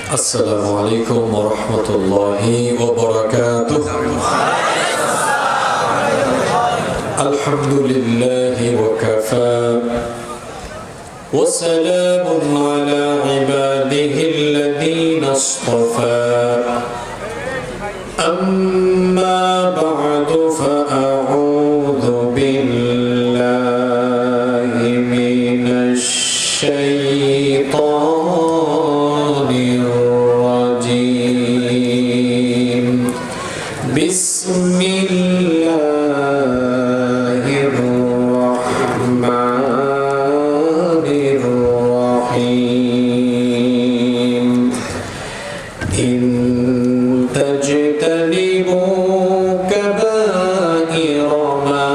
السلام عليكم ورحمة الله وبركاته. الحمد لله وكفى وسلام على عباده الذين اصطفى أما بعد فأعوذ بالله من الشيطان الرجيم. بسم الله الرحمن الرحيم. إن تجتنبوا كبائر ما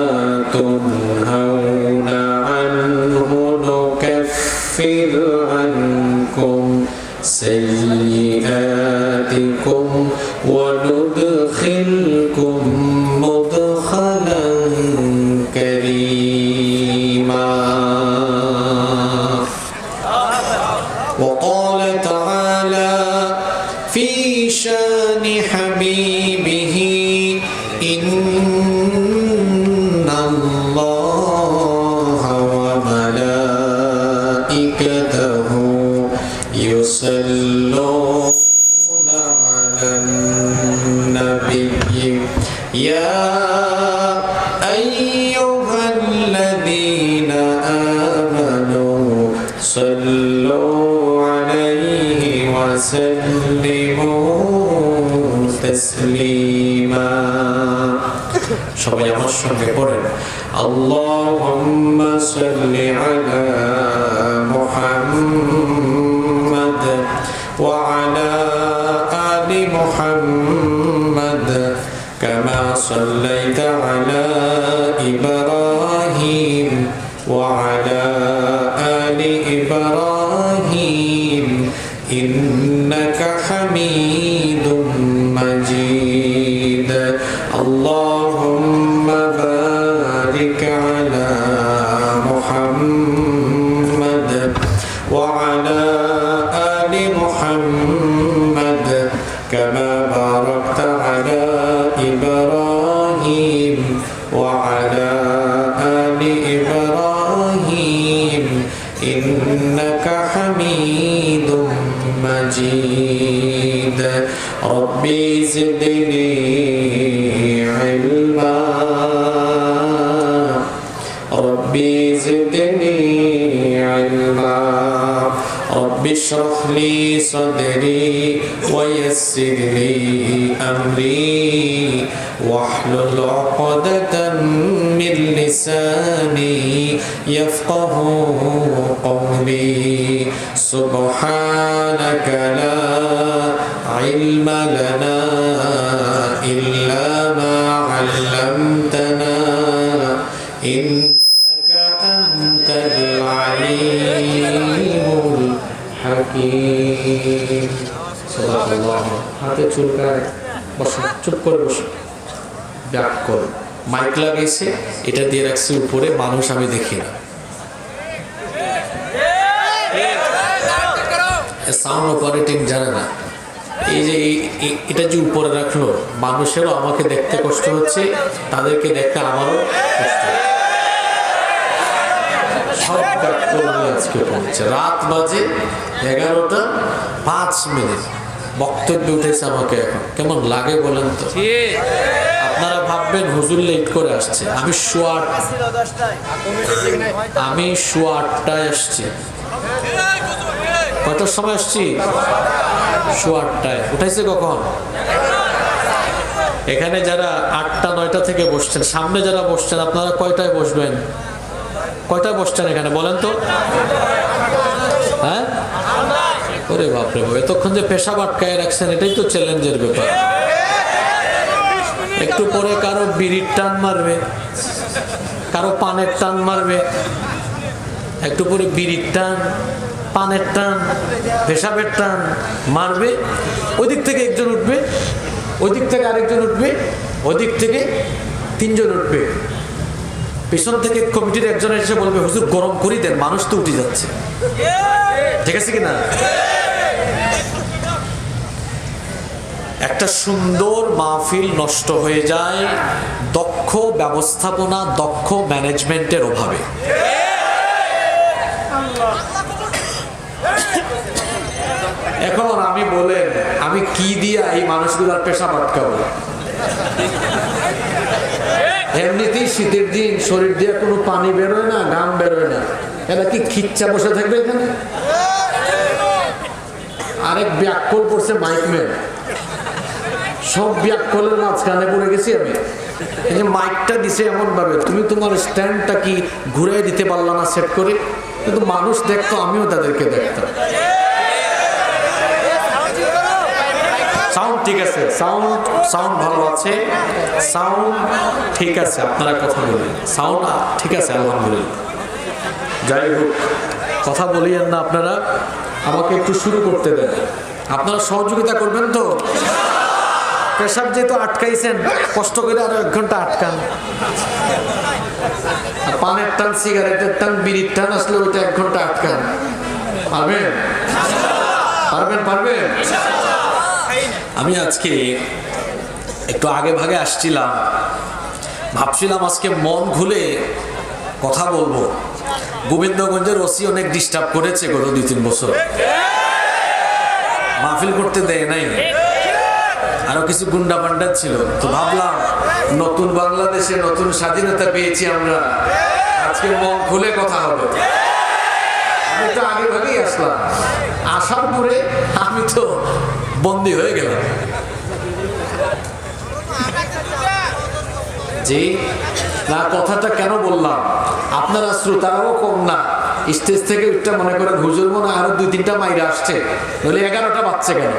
تنهون عنه نكفر عنكم سيئاتكم وندخلكم مدخلا كريما. وقال تعالى في شان حبيبه إن الله وملائكته يصلون على النبي يا أيها الذين آمنوا صلوا عليه وسلموا تسليما. সবাই আমার সঙ্গে পড়েন আল্লাহুম্মা সাল্লি আলা মুহাম্মাদ ওয়া আলা আলি মুহাম্মাদ কামা সাল্লাইতা আলা ইব্রাহিম ওয়া আলা আলি ইব্রাহিম ইন্নাকা হামিদুম মাজিদ. আল্লাহুম্মা বারিক আলা মুহাম্মাদ ওয়া আলা আলি মুহাম্মাদ কামা বারাকতা আলা ইব্রাহিম ওয়া আলা আলি ইব্রাহিম ইন্নাকা হামিদুম মাজিদ. রব্বি জিদনি ইলমা রব্বি জিদনি ইলমা রব্বি ইশরাহ লি সাদরি ওয়া ইয়াসসির লি আমরি واحلل عقدة من لساني يفقهوا قولي. سبحانك لا علم لنا إلا ما علمتنا إنك أنت العليم الحكيم. صدق الله. হাতে চুলকায় বসো, চুপ করে বসো, ব্যাক করো। মাইক লাগাইছে, এটা দিয়ে রাখছি উপরে, মানুষ আমি দেখি না। সাউন্ড অপারেটিং জানে না। এই যে এটা যে উপরে রাখলো, মানুষেরও আমাকে দেখতে কষ্ট হচ্ছে, তাদেরকে দেখতে আমারও কষ্ট হচ্ছে। সব ব্যাক করে আজকে পৌঁছে। রাত বাজে 11:05। বক্তব্য উঠেছে আমাকে এখন। কেমন লাগে বলেন তো? আপনারা ভাববেন হুজুর লেট করে আসছে। আমি সোয়া 8টায় আসছি। কয়টার সময় আসছি? সোয়া 8টায়। উঠাইছে কখন? এখানে যারা 8টা-9টা থেকে বসছেন, সামনে যারা বসছেন, আপনারা কয়টায় বসবেন? কয়টায় বসছেন এখানে বলেন তো? হ্যাঁ, ওরে বাপরে বাপ, এতক্ষণ যে পেশাব আটকায় রাখছেন, এটাই তো চ্যালেঞ্জের ব্যাপার। একটু পরে কারো বিড়ির টান মারবে, কারো পানের টান মারবে, একটু পরে বিড়ির টান, পানের টান, পেশাবের টান মারবে। ওই দিক থেকে একজন উঠবে, ওই দিক থেকে আরেকজন উঠবে, ওই দিক থেকে 3জন উঠবে। পিছন থেকে কমিটির একজন এসে বলবে, হুজুর গরম করে দেন, মানুষ তো উঠে যাচ্ছে। ঠিক আছে কিনা? একটা সুন্দর মাহফিল নষ্ট হয়ে যায় দক্ষ ব্যবস্থাপনা, দক্ষ ম্যানেজমেন্টের অভাবে। এখন আমি বলেন, আমি কি দিয়া এই মানুষগুলার পেশাব আটকাবো? এমনিতেই শীতের দিন শরীর দিয়ে কোনো পানি বেরোয় না, ঘাম বেরোয় না, এরা কি খিচ্চা বসে থাকবে এখানে? আরেক ব্যাককল করছে মাইকম্যান, সব ব্যাককলের মাঝখানে পড়ে গেছি আমি। এই যে মাইকটা দিছে এমন ভাবে, তুমি তোমার স্ট্যান্ডটা কি ঘুরে দিতে পারলা না সেট করে? কিন্তু মানুষ দেখতো, আমিও তাদেরকে দেখতাম। সাউন্ড ঠিক আছে, সাউন্ড ভালো আছে, সাউন্ড ঠিক আছে, আপনারা কথা বলেন, সাউন্ড ঠিক আছে আলহামদুলিল্লাহ। যাই হোক, কথা বলিয়েন না আপনারা, আমাকে একটু শুরু করতে দেন। আপনারা সহযোগিতা করবেন তো? পেশাব যেহেতু আটকাইছেন, কষ্ট করে আরো 1 ঘন্টা আটকান। পানের টান, সিগারেটের টান, বিড়ির টান আসলে ওইটা 1 ঘন্টা আটকান। পারবেন? পারবেন? আমি আজকে একটু আগে ভাগে আসছিলাম, ভাবছিলাম আজকে মন খুলে কথা বলবো। গোবিন্দগঞ্জের ওসি অনেক ডিস্টার্ব করেছে গত 2-3 বছর, মাহফিল করতে দেয় নাই, আরো কিছু গুন্ডা পান্ডা ছিল। তো ভাবলাম নতুন বাংলাদেশে নতুন স্বাধীনতা পেয়েছি আমরা, আজকে মন খুলে কথা হবে। আমি তো আগে ভাগেই আসলাম, আসার পরে আমি তো বন্দী হয়ে গেলাম। জি না, কথাটা কেন বললাম, আপনারা শ্রোতারাও কম না, স্টেজ থেকে একটা মনে করেন হুজুর মনে আরো 2-3টা মাইরা আসছে, নইলে 11টা বাজছে কেন?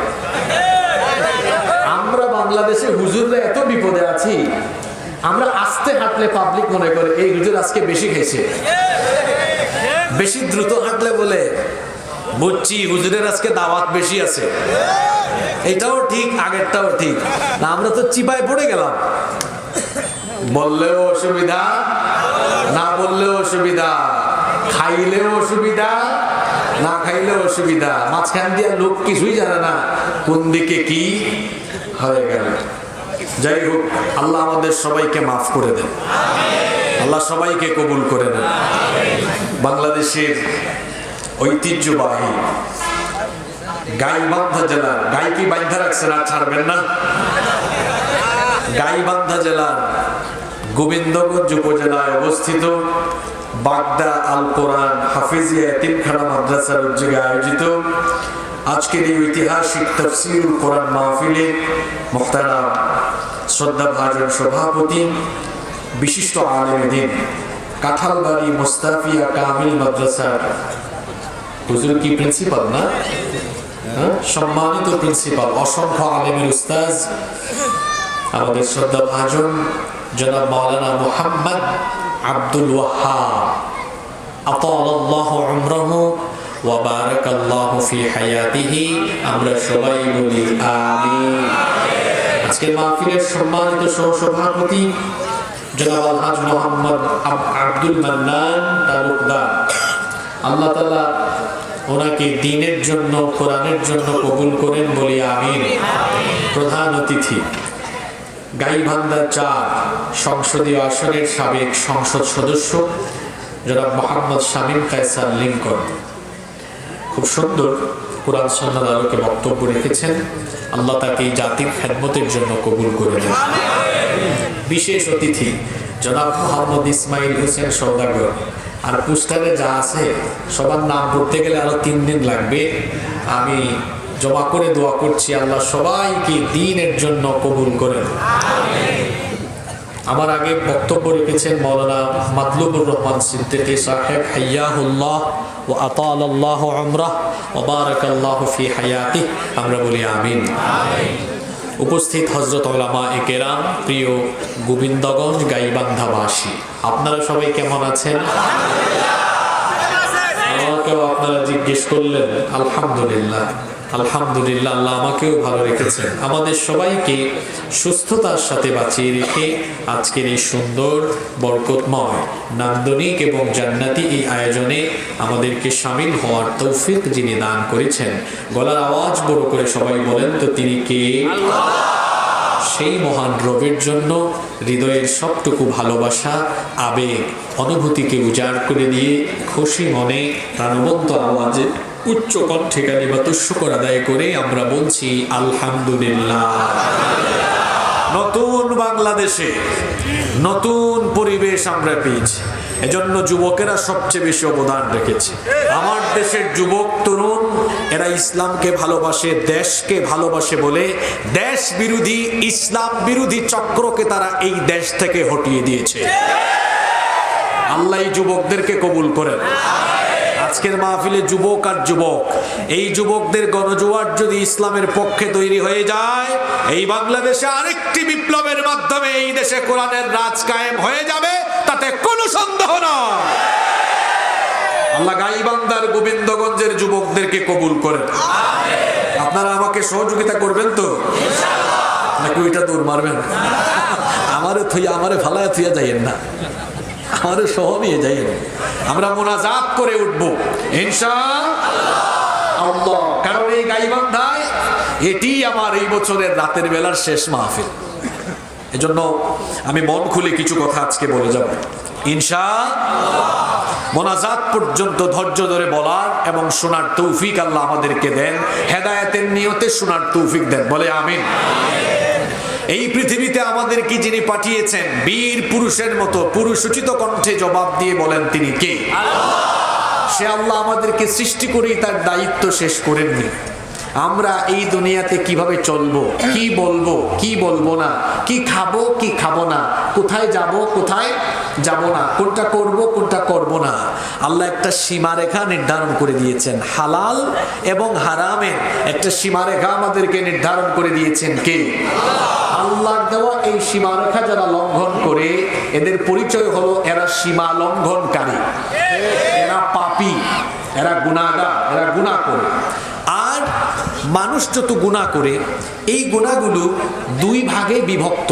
আমরা বাংলাদেশে হুজুররা এত বিপদে আছি, আমরা আস্তে হাঁটলে পাবলিক মনে করে এই হুজুর আজকে বেশি খেয়েছে, বেশি দ্রুত হাঁটলে বলে বুঝছি হুজুরের আজকে দাওয়াত বেশি আছে। এটাও ঠিক, আগেরটাও ঠিক না, আমরা তো চিপায় পড়ে গেলাম। বললেও অসুবিধা, না বললেও অসুবিধা, খাইলেও অসুবিধা, না খাইলেও অসুবিধা, মাঝখান দিয়ে লোক কিছুই জানে না কোন দিকে কি হয়ে গেল। যাই হোক, আল্লাহ আমাদের সবাইকে মাফ করে দেন, আল্লাহ সবাইকে কবুল করে নেন। বাংলাদেশের ঐতিহ্যবাহী গাইবান্ধা জেলার, গাই কি বান্ধা রাখছেন আর ছাড়বেন না, গাইবান্ধা জেলার গোবিন্দগঞ্জ উপজেলায় অবস্থিত বাগদা আল কোরআন হাফিজিয়া এতিমখানা মাদ্রাসার উদ্যোগে আয়োজিত আজকের এই ঐতিহাসিক তাফসীরুল কোরআন মাহফিলে মুহতারাম শ্রদ্ধাভাজন সভাপতি, বিশিষ্ট আলেম দ্বীন, কাঁঠালবাড়ি মুস্তাফিয়া কামিল মাদ্রাসার হুজুর কি প্রিন্সিপাল না, সম্মানিত প্রিন্সিপাল, অসংখ্য আলেমের উস্তাজ, আমাদের শ্রদ্ধাভাজন জনাব মাওলানা মুহাম্মদ আব্দুল ওয়াহাব, আতালাল্লাহু উমরাহু ওয়া বারাকাল্লাহু ফি হায়াতিহি, আমরা সবাই বলি আমিন। আজকের মাহফিলের সম্মানিত সহসভাপতি জনাব আলহাজ মোহাম্মদ আব্দুল মান্নান তালুকদার, আল্লাহ তাআলা ওনাকে দ্বীনের জন্য, কোরআনের জন্য কবুল করেন বলি আমিন। প্রধান অতিথি গাইবান্ধা 4 সংসদীয় আসনের সাবেক সংসদ সদস্য জনাব মোহাম্মদ শামীম কায়সার লিঙ্কন, খুব সুন্দর কোরআন সুন্নাহর আলোকে বক্তব্য রেখেছেন, আল্লাহ তাকে জাতির খেদমতের জন্য কবুল করে নেন। বিশেষ অতিথি জনাব মোহাম্মদ ইসমাইল হোসেন সওদাগর, আর পোস্টারে যা আছে সবার নাম পড়তে গেলে আরো 3 দিন লাগবে, আমি জমা করে দোয়া করছি আল্লাহ সবাইকে দ্বীনের জন্য কবুল করেন। আমার আগে বক্তব্য রেখেছেন মাওলানা মাতলুবুর রহমান সিদ্দিকী সাহেব, হাইয়াহুল্লাহ ওয়া আতালাল্লাহু উমরাহ ওয়া বারাকাল্লাহু ফি হায়াতিহি, আমরা বলি আমিন। উপস্থিত হযরত উলামায়ে কেরাম, প্রিয় গোবিন্দগঞ্জ গাইবান্ধাবাসী, আপনারা সবাই কেমন আছেন? আমাকেও আপনারা জিজ্ঞেস করলেন, আলহামদুলিল্লাহ। আলহামদুলিল্লাহ, আল্লাহ আমাকেও ভালো রেখেছেন। আমাদের সবাইকে সুস্থতার সাথে বাঁচিয়ে রেখে আজকের এই সুন্দর বরকতময় নান্দনিক এবং জান্নাতি এই আয়োজনে আমাদেরকে শামিল হওয়ার তৌফিক যিনি দান করেছেন, গলার আওয়াজ বড় করে সবাই বলেন তো তিনি কে? সেই মহান রবের জন্য হৃদয়ের সবটুকু ভালোবাসা, আবেগ, অনুভূতিকে উজাড় করে দিয়ে খুশি মনে প্রাণবন্ত আওয়াজে উচ্চ কণ্ঠে কালিমাতুশ শুকর আদায় করে আমরা বলছি আলহামদুলিল্লাহ। নতুন বাংলাদেশে নতুন পরিবেশ আমরা পেয়েছি, এজন্য যুবকেরা সবচেয়ে বেশি অবদান রেখেছে। আমার দেশের যুবক তরুণ এরা ইসলামকে ভালোবাসে, দেশকে ভালোবাসে বলে দেশ বিরোধী, ইসলাম বিরোধী চক্রকে তারা এই দেশ থেকে হটিয়ে দিয়েছে। আল্লাহ এই যুবকদেরকে কবুল করেন। আজকের মাহফিলে যুবক আর যুবক, এই যুবকদের গণজোয়ার যদি ইসলামের পক্ষে তৈরি হয়ে যায়, এই বাংলাদেশে আরেকটি বিপ্লবের মাধ্যমে এই দেশে কোরআনের রাজ কায়েম হয়ে যাবে, তাতে কোনো সন্দেহ নয়। আল্লাহ গাইবান্ধার গোবিন্দগঞ্জের যুবকদেরকে কবুল করেন। আপনারা আমাকে সহযোগিতা করবেন তো, নাকি ওইটা দৌড় মারবেন? আমারে ফালায় থুইয়া যাইয়েন না, আমারে সহ নিয়ে যাইয়েন। আমরা মোনাজাত করে উঠবো ইনশাআল্লাহ, কারণ এই গাইবান্ধায় এটি আমার এই বছরের রাতের বেলার শেষ মাহফিল। এজন্য আমি মন খুলে কিছু কথা আজকে বলে যাব ইনশাআল্লাহ। মোনাজাত পর্যন্ত ধৈর্য ধরে বলার এবং শোনার তৌফিক আল্লাহ আমাদেরকে দেন, হেদায়েতের নিয়তে শোনার তৌফিক দেন, বলে আমিন। এই পৃথিবীতে আমাদেরকে যিনি পাঠিয়েছেন বীর পুরুষের মতো পুরুষোচিত কণ্ঠে জবাব দিয়ে বলেন তিনি কে? সে আল্লাহ আমাদেরকে সৃষ্টি করেই তার দায়িত্ব শেষ করেননি। আমরা এই দুনিয়াতে কিভাবে চলবো, কি বলবো, কি বলবো না, কি খাবো, কি খাবো না, কোথায় যাব, কোথায় যাব না, কোনটা করব, কোনটা করব না, আল্লাহ একটা সীমারেখা নির্ধারণ করে দিয়েছেন। হালাল এবং হারামের একটা সীমারেখা আমাদেরকে নির্ধারণ করে দিয়েছেন কে? আল্লাহ দেওয়া এই সীমারেখা যারা লঙ্ঘন করে, এদের পরিচয় হলো এরা সীমা লঙ্ঘনকারী, এরা পাপী, এরা গুনাহগার, এরা গুনাহ করে। আর মানুষ যত গুনাহ করে, এই গুনাহগুলো দুই ভাগে বিভক্ত।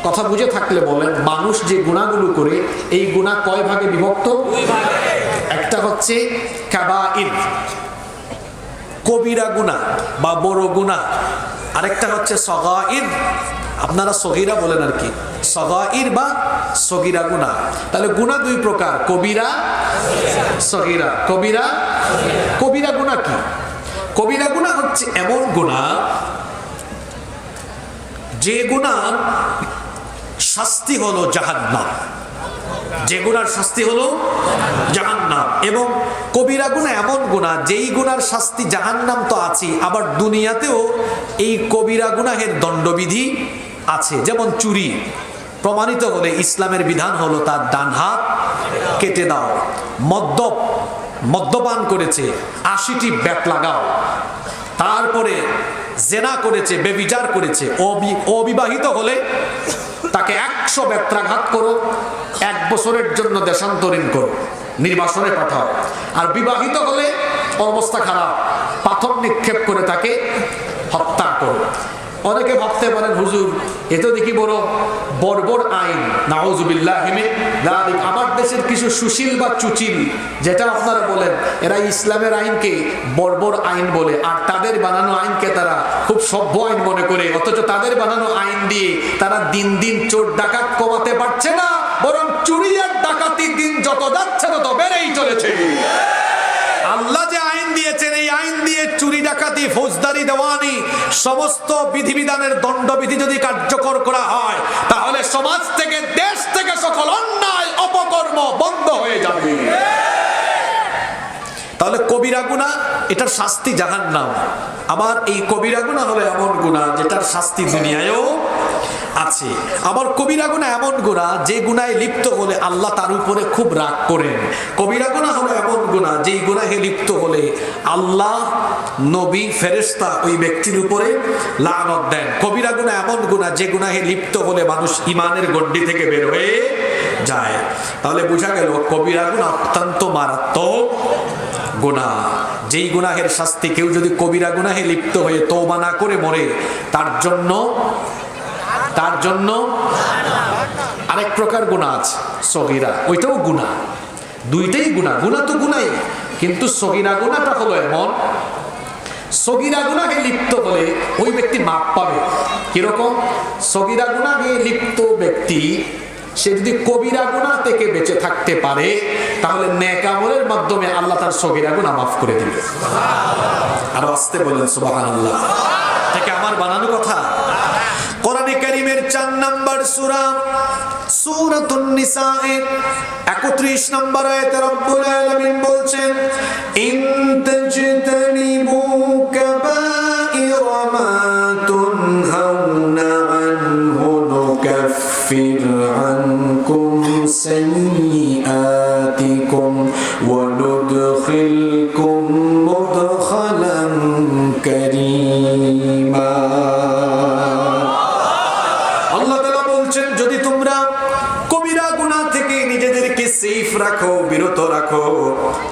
কথা বুঝে থাকলে বলেন, মানুষ যে গুনাহগুলো করে এই গুনাহ কয় ভাগে বিভক্ত? একটা হচ্ছে কাবাইর, কবিরা গুনাহ বা বড় গুনাহ, আরেকটা হচ্ছে সগাইর, আপনারা সগীরা বলেন আর কি, সগাইর বা সগীরা গুনাহ। তাহলে গুনাহ দুই প্রকার, কবিরা, সগীরা। কবিরা, কবিরা গুনাহ কি? কবিরা গুনাহ হচ্ছে এমন গুনাহ যে গুনাহ শাস্তি হলো জাহান্নাম, যে গুনার শাস্তি হলো জাহান্নাম। এবং কবিরা গুনাহ এমন গুনাহ যেই গুনার শাস্তি জাহান্নাম তো আছে, আবার দুনিয়াতেও এই কবিরা গুনাহের দণ্ডবিধি আছে। যেমন চুরি প্রমাণিত হলে ইসলামের বিধান হলো তার ডান হাত কেটে দাও। মদ্যপান করেছে 80টি ব্যাট লাগাও। তারপরে জেনা করেছে, বেবিচার করেছে, অবিবাহিত হলে তাকে 100 বেত্রাঘাত করো, 1 বছরের জন্য দেশান্তরীণ করো, নির্বাসনে পাঠাও। আর বিবাহিত হলে অবস্থা খারাপ, পাথর নিক্ষেপ করে তাকে হত্যা করো। অনেকে ভাবতে পারেন হুজুর এ তো দেখি বড় বর্বর আইন, নাউজুবিল্লাহ মিন যালিক। আমার দেশের কিছু সুশীল বা চুচিল যেটা আপনারা বলেন, এরা ইসলামের আইনকে বর্বর আইন বলে, আর তাদের বানানো আইনকে তারা খুব সভ্য আইন মনে করে। অথচ তাদের বানানো আইন দিয়ে তারা দিন দিন চোর ডাকাত কমাতে পারছে না, বরং চুরি আর ডাকাতি দিন যত যাচ্ছে তত বেড়েই চলেছে। আল্লাহ যে আইন দিয়েছেন, এই আইন দিয়ে চুরি ডাকাতি, ফৌজদারি, দেওয়ানি সমস্ত বিধিবিধানের দণ্ডবিধি যদি কার্যকর করা হয়, তাহলে সমাজ থেকে, দেশ থেকে সকল অন্যায় অপকর্ম বন্ধ হয়ে যাবে। তাহলে কবিরা গুনাহ, এটার শাস্তি জাহান্নাম। আবার এই কবিরা গুনাহ হলো এমন গুনাহ যেটার শাস্তি দুনিয়ায়ও আছে। আবার কবিরা গুনাহ এমন গুনাহ যে গুনাহে লিপ্ত হলে আল্লাহ তার উপরে খুব রাগ করেন। কবিরা গুনাহ হলো এমন গুনাহ যেই গুনাহে লিপ্ত হলে আল্লাহ, নবী, ফেরেশতা ওই ব্যক্তির উপরে লানত দেন। কবিরা গুনাহ এমন গুনাহ যে গুনাহে লিপ্ত হলে মানুষ ঈমানের গণ্ডি থেকে বের হয়ে যায়। তাহলে বোঝা গেল কবিরা গুনাহ অত্যন্ত মারাত্মক গুনাহ, যেই গুনাহের শাস্তি কেউ যদি কবিরা গুনাহে লিপ্ত হয়ে তওবা না করে মরে, তার জন্য আরেক প্রকার গুনাহ আছে সগীরা, ওইটাও গুনাহ, দুইটাই গুনাহ। গুনাহ তো গুনাহই, কিন্তু সগীরা গুনাহটা হলো এমন, সগীরা গুনাহে লিপ্ত হলে ওই ব্যক্তি মাপ পাবে। কিরকম? সগীরা গুনাহে লিপ্ত ব্যক্তি সে যদি কবিরা গুনাহ থেকে বেঁচে থাকতে পারে, তাহলে নেক আমলের মাধ্যমে আল্লাহ তার সগীরা গুনাহ মাফ করে দিবে। আর আস্তে বলেন সুবহানাল্লাহ। থেকে আমার বানানো কথা। কোরআনে কারীমের 4 নম্বর সূরা সূরাতুন নিসা এর 31 নম্বর আয়াতে রব্বুল আলামিন বলছেন, ইন তাজতানিবু কাবাইরা মা তুনহাউনা আনহু নুকাফির আনকুম সাইয়্যাতিকুম ওয়া নুদখিলকুম মুদখালান কারীমা। যদি তোমরা কবিরা গুনাহ থেকে নিজেদেরকে সেফ রাখো, বিরত রাখো,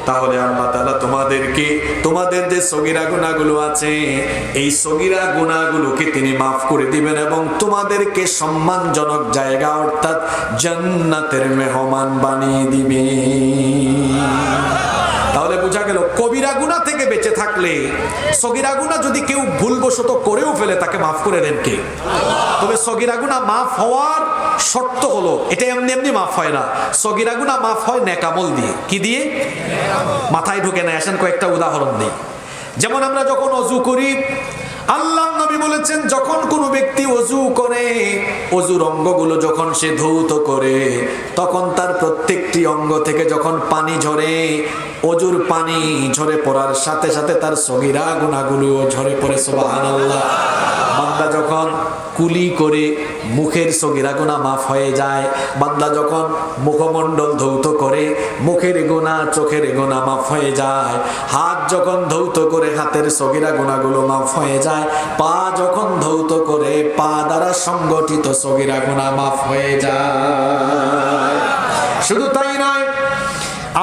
তাহলে আল্লাহ তাআলা তোমাদেরকে তোমাদের যে সগীরা গুনাহগুলো আছে এই সগীরা গুনাহগুলোকে তিনি মাফ করে দিবেন এবং তোমাদেরকে সম্মানজনক জায়গা অর্থাৎ জান্নাতের মেহমান বানিয়ে দিবেন। তাহলে বোঝা গেল কবিরা গুনাহ থেকে বেঁচে থাকলে, সগীরা গুনাহ যদি কেউ ভুলবশত করেও ফেলে তাকে মাফ করে দেন কে? তবে সগীরা গুনাহ মাফ হওয়ার শর্ত হলো, এটা এমনি এমনি মাফ হয় না। সগীরা গুনাহ মাফ হয় নেক আমল দিয়ে। কি দিয়ে? মাথায় ঢোকে না। আসেন কয়েকটা উদাহরণ দিই। যেমন আমরা যখন ওযু করি, আল্লাহর নবী বলেছেন যখন কোনো ব্যক্তি ওযু করে, ওযুর অঙ্গগুলো যখন সে ধৌত করে, তখন তার প্রত্যেকটি অঙ্গ থেকে যখন পানি ঝরে, ওযুর পানি ঝরে পড়ার সাথে সাথে তার সগীরা গুনাহগুলো ঝরে পড়ে। সুবহানাল্লাহ। বান্দা যখন কুলি করে মুখের সগীরা গুনাহ মাফ হয়ে যায়। বান্দা যখন মুখমণ্ডল ধৌত করে মুখের গুনাহ, চোখের গুনাহ মাফ হয়ে যায়। হাত যখন ধৌত করে হাতের সগীরা গুনাহগুলো মাফ হয়ে যায়। পা যখন ধৌত করে পা দ্বারা সংগঠিত সগীরা গুনাহ মাফ হয়ে যায়। শুধু তাই নয়,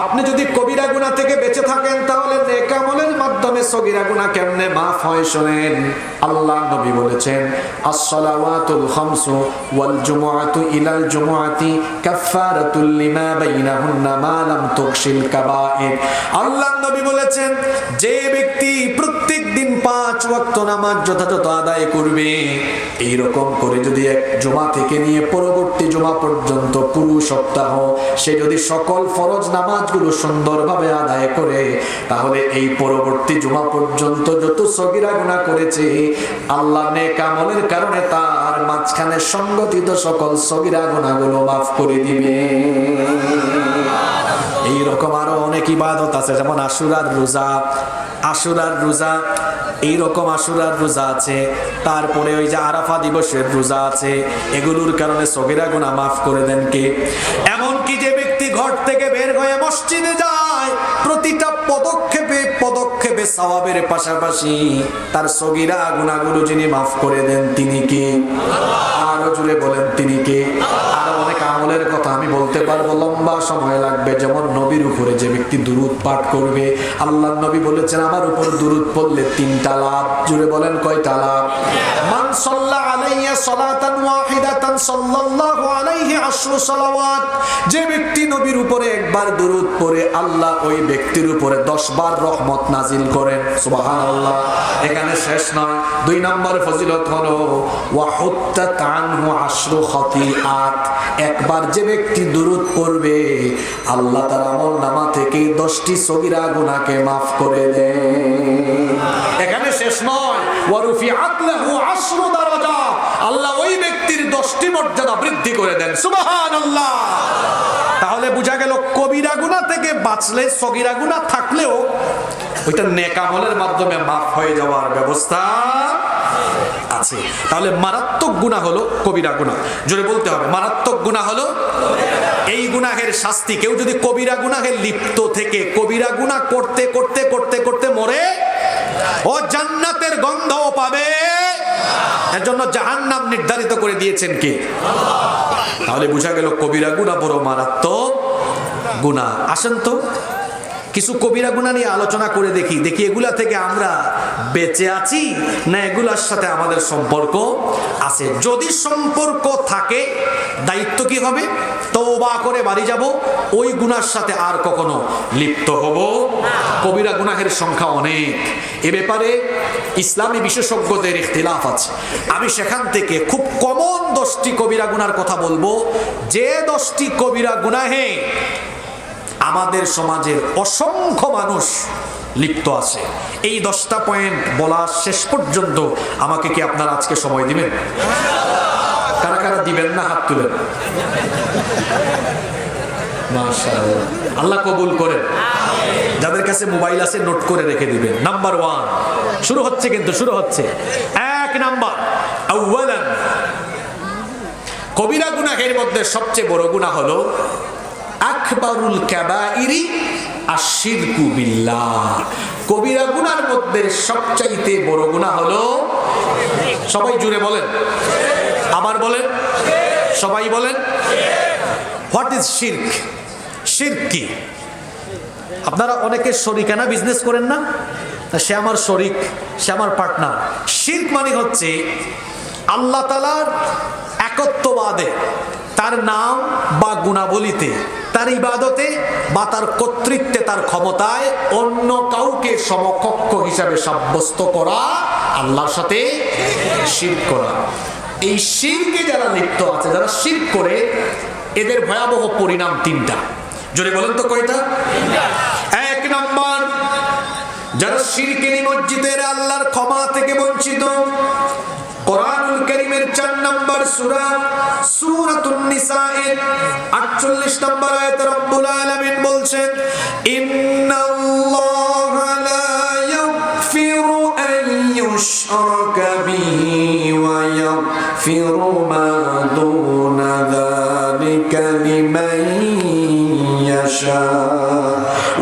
আপনি যদি কবিরা গুনাহ থেকে বেঁচে থাকেন, তাহলে নেক আমলের মাধ্যমে সগীরা গুনাহ কেমনে মাফ হয় শুনেন। আল্লাহ নবী বলেছেন, আস-সালাওয়াতুল খামসু ওয়াল জুমআতু ইলাল জুমআতি কাফফারাতুল লিমা বাইনাহুন্না মা লাম তুকশিল কাবাইর। আল্লাহ নবী বলেছেন, যে ব্যক্তি প্রত্যেক দিন 5 ওয়াক্ত নামাজ যথাযথ আদায় করবে, এই রকম করে যদি এক জুমা থেকে নিয়ে পরবর্তী জুমা পর্যন্ত পুরো সপ্তাহ সে যদি সকল ফরজ নামাজগুলো সুন্দরভাবে আদায় করে, তাহলে এই পরবর্তী জুমা পর্যন্ত যত সগীরা গুনাহ করেছে আল্লাহ নেক আমলের কারণে তার মাঝখানে সংগঠিত সকল সগীরা গুনাহগুলো মাফ করে দিবে। এই রকম আরো অনেক ইবাদত আছে, যেমন আশুরার রোজা, এইরকম আশুরার রোজা আছে। তারপরে ওই যে আরাফা দিবসের রোজা আছে। এগুলোর কারণে সগীরা গুনাহ মাফ করে দেন কে? এমনকি যে ব্যক্তি ঘর থেকে বের হয়ে মসজিদে যায়, প্রতিটা পদক্ষেপে সওয়াবের পাশাপাশি তার সগীরা গুনাহগুলো যিনি মাফ করে দেন তিনি কে? আরো জুড়ে বলেন তিনি কে? আরো অনেক আমলের কথা আমি বলতে পারবো, লম্বা সময় লাগবে। যেমন নবীর উপরে যে ব্যক্তি দুরূদ পাঠ করবে, আল্লাহর নবী বলেছেন আমার উপর দুরূদ পড়লে 3টা লাভ। জুড়ে বলেন কয়টা লাভ? মান সাল্লা আলাইয়া সালাতান ওয়াহিদাতান সাল্লাল্লাহু আলাইহি 10 সালাওয়াত। যে ব্যক্তি নবীর উপরে একবার দুরূদ পড়ে, আল্লাহ ওই ব্যক্তির উপরে 10 বার রহমত নাজিল করেন। সুবহানাল্লাহ। এখানে শেষ নয়, 2 নম্বর ফজিলত হলো ওয়া হুত্তাত আনহু 10 খাতিআত। একবার যে ব্যক্তি দুরূদ পড়বে, আল্লাহ তার আমলনামা থেকে 10টি সগীরা গুনাহকে মাফ করে দেন। এখানে শেষ নয়, ওয়া রুফিআত লাহু 10 দারাজাত। আল্লাহ ওই ব্যক্তির 10টি মর্যাদা বৃদ্ধি করে দেন। সুবহানাল্লাহ। তাহলে বোঝা গেল কবিরা গুনাহ থেকে বাঁচলে, সগীরা গুনাহ থাকলেও ওইটা নেক আমলের মাধ্যমে মাফ হয়ে যাওয়ার ব্যবস্থা আছে। তাহলে মারাত্মক গুনাহ হলো কবিরা গুনাহ। জোরে বলতে হবে, মারাত্মক গুনাহ হলো এই গুনাহের শাস্তি। কেউ যদি কবিরা গুনাহে লিপ্ত থেকে কবিরা গুনাহ করতে করতে করতে করতে মরে, ও জান্নাতের গন্ধও পাবে। এর জন্য জাহান্নাম নির্ধারিত করে দিয়েছেন কে? তাহলে বোঝা গেল কবিরা গুনাহ বড় মারাত্মক গুনাহ। আসেন তো কিছু কবিরা গুনাহ নিয়ে আলোচনা করে দেখি এগুলা থেকে আমরা বেঁচে আছি না এগুলার সাথে আমাদের সম্পর্ক আছে। যদি সম্পর্ক থাকে দায়িত্ব কি হবে? তওবা করে বাড়ি যাব, ওই গুনার সাথে আর কখনো লিপ্ত হব। কবিরা গুনাহের সংখ্যা অনেক, এ ব্যাপারে ইসলামী বিশেষজ্ঞদের ইখতিলাফ আছে। আমি সেখান থেকে খুব কমন 10টি কবিরা গুনার কথা বলবো, যে 10টি কবিরা গুনাহে আমাদের সমাজের অসংখ্য মানুষ লিপ্ত আছে। এই 10টা পয়েন্ট বলা শেষ পর্যন্ত আমাকে কি আপনারা আজকে সময় দিবেন? কারা কারা দিবেন না হাত তুলেন। মাশাআল্লাহ, আল্লাহ কবুল করেন। যাদের কাছে মোবাইল আছে নোট করে রেখে দিবেন। নাম্বার 1 শুরু হচ্ছে, কিন্তু শুরু হচ্ছে। 1 নাম্বার, আউয়ালান, কবিরা গুনাহের মধ্যে সবচেয়ে বড় গুনাহ হলো আকবারুল কাবাইরি আশিরকু বিল্লাহ। কবিরা গুনার মধ্যে সবচাইতে বড় গুনাহ হলো, সবাই জুড়ে বলেন, আবার বলেন, সবাই বলেন, হোয়াট ইজ শিরক? শিরক কি? আপনারা অনেকে শরিকানা বিজনেস করেন না? সে আমার শরিক, সে আমার পার্টনার। শিরক মানে হচ্ছে আল্লাহ তাআলার একত্ববাদে, তার নাম বা গুণাবলীতে, তার ইবাদতে বা তার কর্তৃত্বে, তার ক্ষমতায় অন্য কাউকে সমকক্ষ হিসাবে সাব্যস্ত করা, আল্লাহর সাথে শিরক করা। এই শিরকে যারা লিপ্ত আছে, যারা শিরক করে, এদের ভয়াবহ পরিণাম 3টা। জোরে বলেন তো কয়টা? 1 নাম্বার, যারা শিরকে নিমজ্জিত, এরা আল্লাহর ক্ষমা থেকে বঞ্চিত। কোরআনুল কারীমের 4 নাম্বার সূরা সূরাতুন নিসা এর 48 নম্বর আয়াতে রব্বুল আলামিন বলছেন, ইন্নাল্লাহা লা ইয়াগফিরু আন ইউশরাকা বিহি ওয়া ইয়াগফিরু মা দুনা যালিকা লিমান ইয়াশা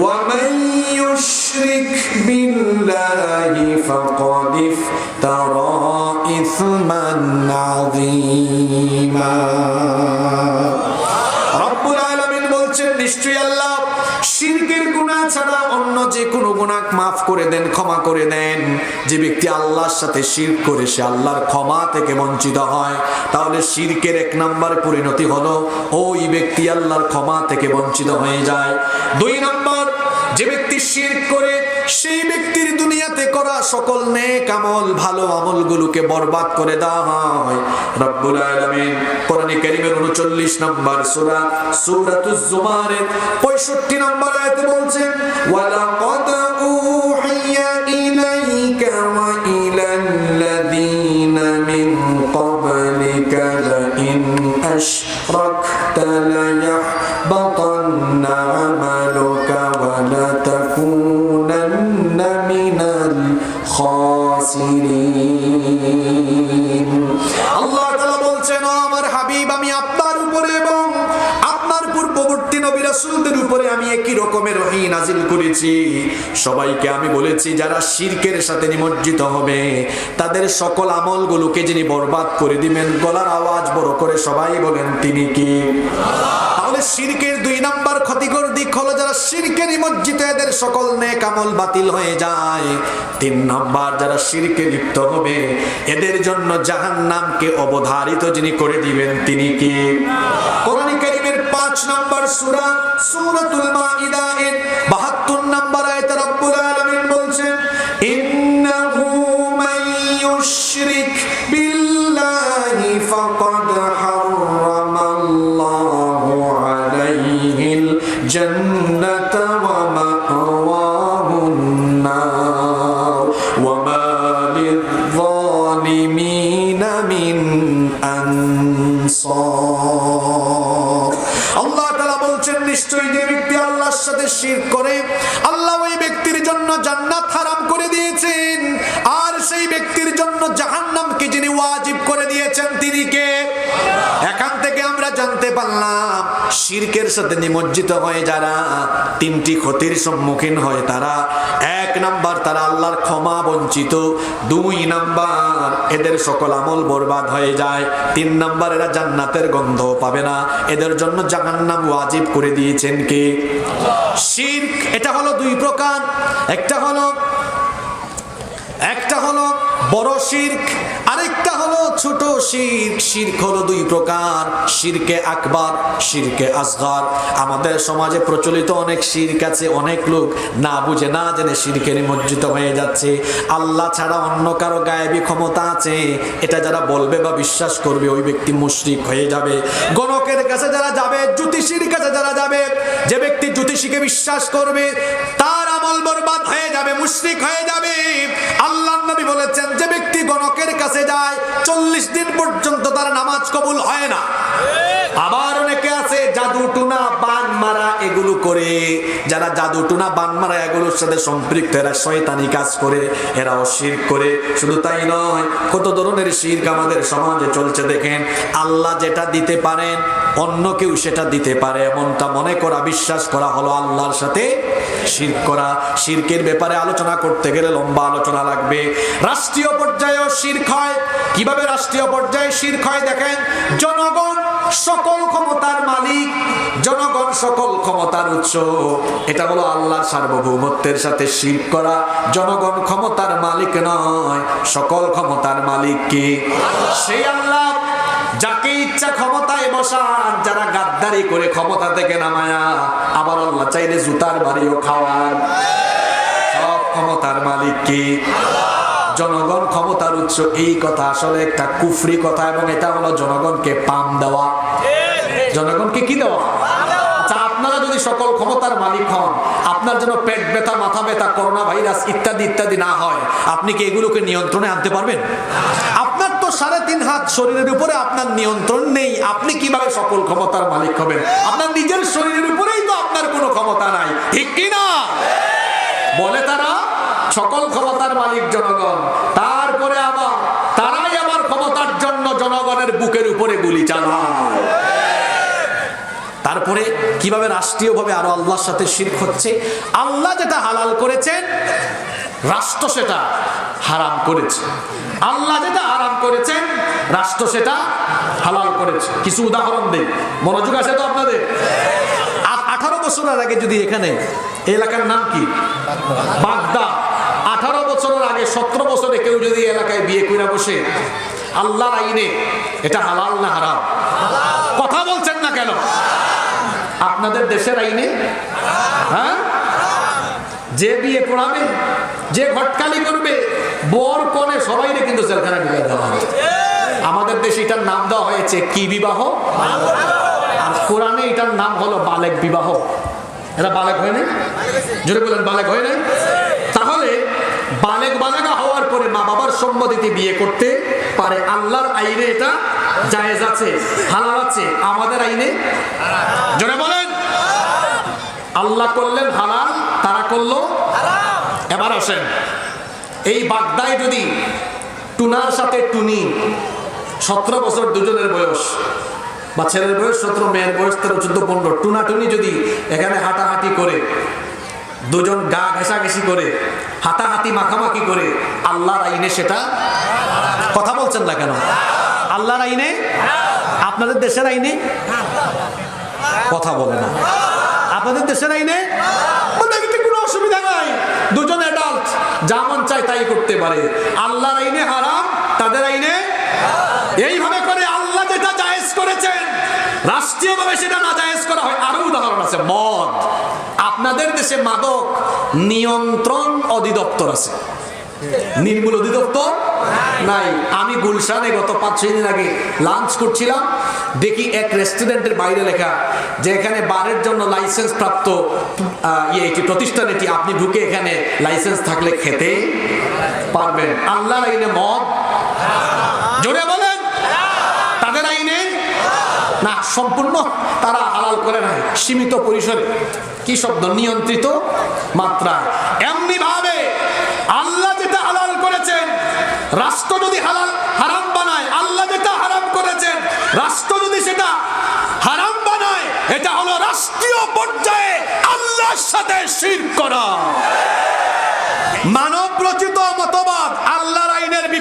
ওয়া মান ইউশরিক বিল্লাহি ফাকাদ ইফতারা ইসমান আযীমা। রব্বুল আলামিন বলছেন, নিশ্চয়ই আল্লাহ শিরকের গুনাহ ছাড়া অন্য যে কোনো গুনাহ মাফ করে দেন, ক্ষমা করে দেন। যে ব্যক্তি আল্লাহর সাথে শিরক করে সে আল্লাহর ক্ষমা থেকে বঞ্চিত হয়। তাহলে শিরকের 1 নাম্বার পরিণতি হলো ওই ব্যক্তি আল্লাহর ক্ষমা থেকে বঞ্চিত হয়ে যায়। 2 নাম্বার, যে ব্যক্তি শিরক করে সেই ব্যক্তির দুনিয়াতে করা সকল নেক আমল, ভালো আমলগুলোকে বরবাদ করে দেওয়া হয়। রব্বুল আলামিন কোরআনে কারীমের 39 নম্বর সূরা সূরাতুজ জুমারের 65 নম্বর আয়াতে বলছেন, ওয়ালাকাদ উহিয়া ইলাইকা ওয়া ইলাল্লাযীনা মিন ক্বাবলিকা লাইন আশরাকতা লায়াহবাতান্না আমালুকা ওয়া লাতাকুনান্না মিনাল খাসিরিন। আল্লাহ তাআলা বলছেন, ও আমার হাবিব, আমি আপনার উপরে এবং আপনার পূর্ববর্তী নবী রাসূলদের উপরে আমি একই রকমের ওহী নাযিল করেছি। সবাইকে আমি বলেছি, যারা শিরকের সাথে নিমজ্জিত হবে তাদের সকল আমলগুলোকে যিনি বরবাদ করে দিবেন। গলার আওয়াজ বড় করে সবাই বলেন, তিনি কি? তাহলে শিরকের 2 নাম্বার ক্ষতিকর দিক হলো, যারা শিরকে নিমজ্জিত এদের সকল নেক আমল বাতিল হয়ে যায়। 3 নাম্বার, যারা শিরকে লিপ্ত হবে এদের জন্য জাহান্নামকে অবধারিত যিনি করে দিবেন, তিনি কি? কোরআন কারীমের 5 নাম্বার সূরা সূরাতুল মাইদা এর 72 নম্বর আয়াতে রব্বুল আলামিন বলছেন, ইন্নাহু মান ইউশরিক বিল্লাহি ফাকাদ হারামাল্লাহু আলাইহিল জান্নাতা ওয়া মা'ওয়াহুন নার ওয়া মা লিয-যালিমিনা মিন আনসার। আল্লাহ তাআলা বলছেন, নিশ্চয়ই যে ব্যক্তি আল্লাহর সাথে শিরক করে আল্লাহ ওই ব্যক্তির জন্য জান্নাত হারাম করে দিয়েছেন, আর সেই ব্যক্তির জন্য জাহান্নামকে যিনি ওয়াজিব করে দিয়েছেন তিনি কে? এখান থেকে আমরা জানতে পারলাম শিরকের সাথে নিমজ্জিত হয়ে যারা তিনটি ক্ষতির সম্মুখীন হয় তারা, 1 নাম্বার তারা আল্লাহর ক্ষমা বঞ্চিত, 2 নাম্বার এদের সকল আমল বরবাদ হয়ে যায়, 3 নাম্বার এরা জান্নাতের গন্ধ পাবে না, এদের জন্য জাহান্নাম ওয়াজিব করে দিয়েছেন কে? শিরক। এটা হলো 2 প্রকার। একটা হলো বড় শিরক, আরেকটা হলো ছোট শিরক। শিরক হলো 2 প্রকার, শিরকে আকবার, শিরকে আসগর। আমাদের সমাজে প্রচলিত অনেক শিরক আছে, অনেক লোক না বুঝে না জেনে শিরকে নিমজ্জিত হয়ে যাচ্ছে। আল্লাহ ছাড়া অন্য কারো গায়েবী ক্ষমতা আছে, এটা যারা বলবে বা বিশ্বাস করবে ওই ব্যক্তি মুশরিক হয়ে যাবে। গণকের কাছে যারা যাবে, জ্যোতিষীর কাছে যারা যাবে, যে ব্যক্তি জ্যোতিষীকে বিশ্বাস করবে তার আমল বরবাদ হয়ে যাবে, মুশরিক হয়ে যাবে। আল্লাহর নবী বলেছেন যে ব্যক্তি গণকের কাছে যায় 40 দিন পর্যন্ত তার নামাজ কবুল হয় না। আবার অনেকে আছে জাদু টুনা বান মারা এগুলো করে, যারা জাদু টুনা বান মারা এগুলোর সাথে সম্পৃক্ত, এরা শয়তানি কাজ করে, এরাও শিরক করে। শুধু তাই নয়, কত ধরনের শিরক আমাদের সমাজে চলছে দেখেন। আল্লাহ যেটা দিতে পারেন অন্য কেউ সেটা দিতে পারে, এমনটা মনে করা, বিশ্বাস করা হলো আল্লাহর সাথে শিরক করা। শিরকের ব্যাপারে আলোচনা করতে গেলে লম্বা আলোচনা লাগবে। রাষ্ট্রীয় পর্যায়েও শিরক হয়। কিভাবে রাষ্ট্রীয় পর্যায়ে শিরক হয় দেখেন। জনগণ সকল ক্ষমতার মালিক, জনগণ সকল ক্ষমতার উৎস, এটা হলো আল্লাহর সার্বভৌমত্বের সাথে শিরক করা। জনগণ ক্ষমতার মালিক নয়, সকল ক্ষমতার মালিক কে? সেই আল্লাহ যাকে ইচ্ছা ক্ষমতায় বসান, যারা গাদ্দারি করে ক্ষমতা থেকে নামায়া, আবার আল্লাহ চাইলে জুতার বাড়িও খাওয়ান। সব ক্ষমতার মালিক কে? জনগণ ক্ষমতার উৎস। এই কথা আসলে একটা কুফরি কথা, এবং এটা হলো জনগণকে পাম দেওয়া। জনগণকে কি দেওয়া? আচ্ছা, আপনারা যদি সকল ক্ষমতার মালিক হন, আপনার জন্য পেট ব্যথা, মাথা ব্যথা, করোনা ভাইরাস ইত্যাদি ইত্যাদি না হয়, আপনি কি এগুলোকে নিয়ন্ত্রণে আনতে পারবেন? আপনার তো 3.5 হাত শরীরের উপরে আপনার নিয়ন্ত্রণ নেই, আপনি কিভাবে সকল ক্ষমতার মালিক হবেন? আপনার নিজের শরীরের উপরেই তো আপনার কোনো ক্ষমতা নাই, ঠিক কি না? বলে তারা সকল ক্ষমতার মালিক জনগণ, তারপরে আবার তারাই আবার ক্ষমতার জন্য জনগণের বুকের উপরে গুলি চালায়। তারপরে কিভাবে রাষ্ট্রীয়ভাবে আরো আল্লাহর সাথে শিরক হচ্ছে। আল্লাহ যেটা হালাল করেছেন রাষ্ট্র সেটা হারাম করেছে, আল্লাহ যেটা হারাম করেছেন রাষ্ট্র সেটা হালাল করেছে। কিছু উদাহরণ দেই, মনোযোগ আছে তো আপনাদের? 18 বছরের আগে যদি এখানে, এলাকার নাম কি? বাগদা। 18 বছরের আগে, 17 বছরে কেউ যদি এলাকায় বিয়ে করে বসে, আল্লাহর আইনে এটা হালাল না হারাম? কথা বলছেন না কেন? আপনাদের দেশের আইনে হ্যাঁ, যে বিয়ে পড়াবে, যে ঘটকালি করবে, বর কনে সবাইরে কিন্তু জেলখানায় ঢুকে দেওয়া হবে। আমাদের দেশে এটার নাম দেওয়া হয়েছে কি বিবাহ? আর কোরআনে এটার নাম হলো বালেগ বিবাহ। এরা বালেগ হয় নাই? জোরে বলেন, বালেগ হয় নাই? তাহলে বালেগা হওয়ার পরে মা বাবার সম্মতিতে বিয়ে করতে পারে। আল্লাহর আইনে এটা জায়েজ আছে, হালাল আছে, আমাদের আইনে জোরে বলেন। আল্লাহ করলেন হালাল, তারা করলো হারাম। এবার আসেন, এই বাগদায় যদি টুনার সাথে টুনি, 17 বছর দুজনের বয়স, বা ছেলের বয়স 17, মেয়ের বয়স 13, 14, 15, টুনা টুনি যদি এখানে হাঁটাহাঁটি করে, দুজন গা ঘেঁষাঘেঁষি করে, হাতাহাতি মাখামাখি করে, আল্লাহর আইনে সেটা, কথা বলছেন না কেন? আল্লাহর আইনে, আপনাদের দেশের আইনে কথা বলে না। আপনাদের দেশের আইনে কোনো অসুবিধা নাই, দুজন অ্যাডাল্ট যা মন চায় তাই করতে পারে। আল্লাহর আইনে হারাম, তাদের আইনে। এইভাবে করে আল্লাহ যেটা জায়েজ করেছেন রাষ্ট্রীয়ভাবে সেটা না জায়েজ করা হয়। আরো উদাহরণ আছে, মদ। আপনাদের দেশে মাদক নিয়ন্ত্রণ অধিদপ্তর আছে, নির্মূল অধিদপ্তর নাই। আমি গুলশানে গত 5-6 দিন আগে লাঞ্চ করছিলাম, দেখি এক রেস্টুরেন্টের বাইরে লেখা যে এখানে বারের জন্য লাইসেন্স প্রাপ্ত এটি প্রতিষ্ঠান, এটি আপনি ঢুকে এখানে লাইসেন্স থাকলে খেতে পারবেন। আল্লাহর আইনে মদ, জোরে বলেন, তাদের আইনে না, সম্পূর্ণ তারা হালাল করে নাই, সীমিত পরিসরে। কি শব্দ? নিয়ন্ত্রিত মাত্রায়। এমনি ভাবে আল্লাহ যেটা হালাল করেছেন রাষ্ট্র যদি হালাল হারাম বানায়, আল্লাহ যেটা হারাম করেছেন রাষ্ট্র যদি সেটা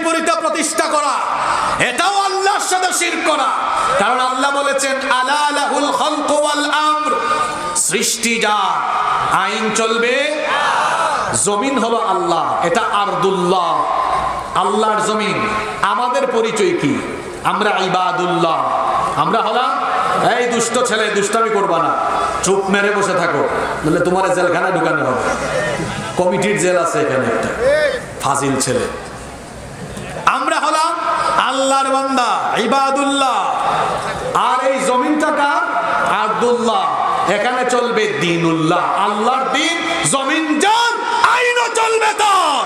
বিপরীতে প্রতিষ্ঠা করা, এটাও আল্লাহর সাথে শিরক করা। কারণ আল্লাহ বলেছেন আলা লাহুল খালকু ওয়াল আমর, সৃষ্টি যা, আইন চলবে। জমিন হলো আল্লাহ, এটা আরদুল্লাহ, আল্লাহর জমিন। আমাদের পরিচয় কি? আমরা ইবাদুল্লাহ। আমরা হলাম, এই দুষ্ট ছেলে, দুষ্টামি করবা না, চুপ মেরে বসে থাকো, বলে তোমার জেলখানায় ঢুকানো হবে। কমিটির জেল আছে এখানে একটা, ফাজিল ছেলে। আমরা হলাম আল্লাহর বান্দা, ইবাদুল্লাহ। আর এই জমিনটা কার? আব্দুল্লাহ। এখানে চলবে দ্বীনুল্লাহ, আল্লাহর দ্বীন। জমিন যার, আইনও চলবে তার।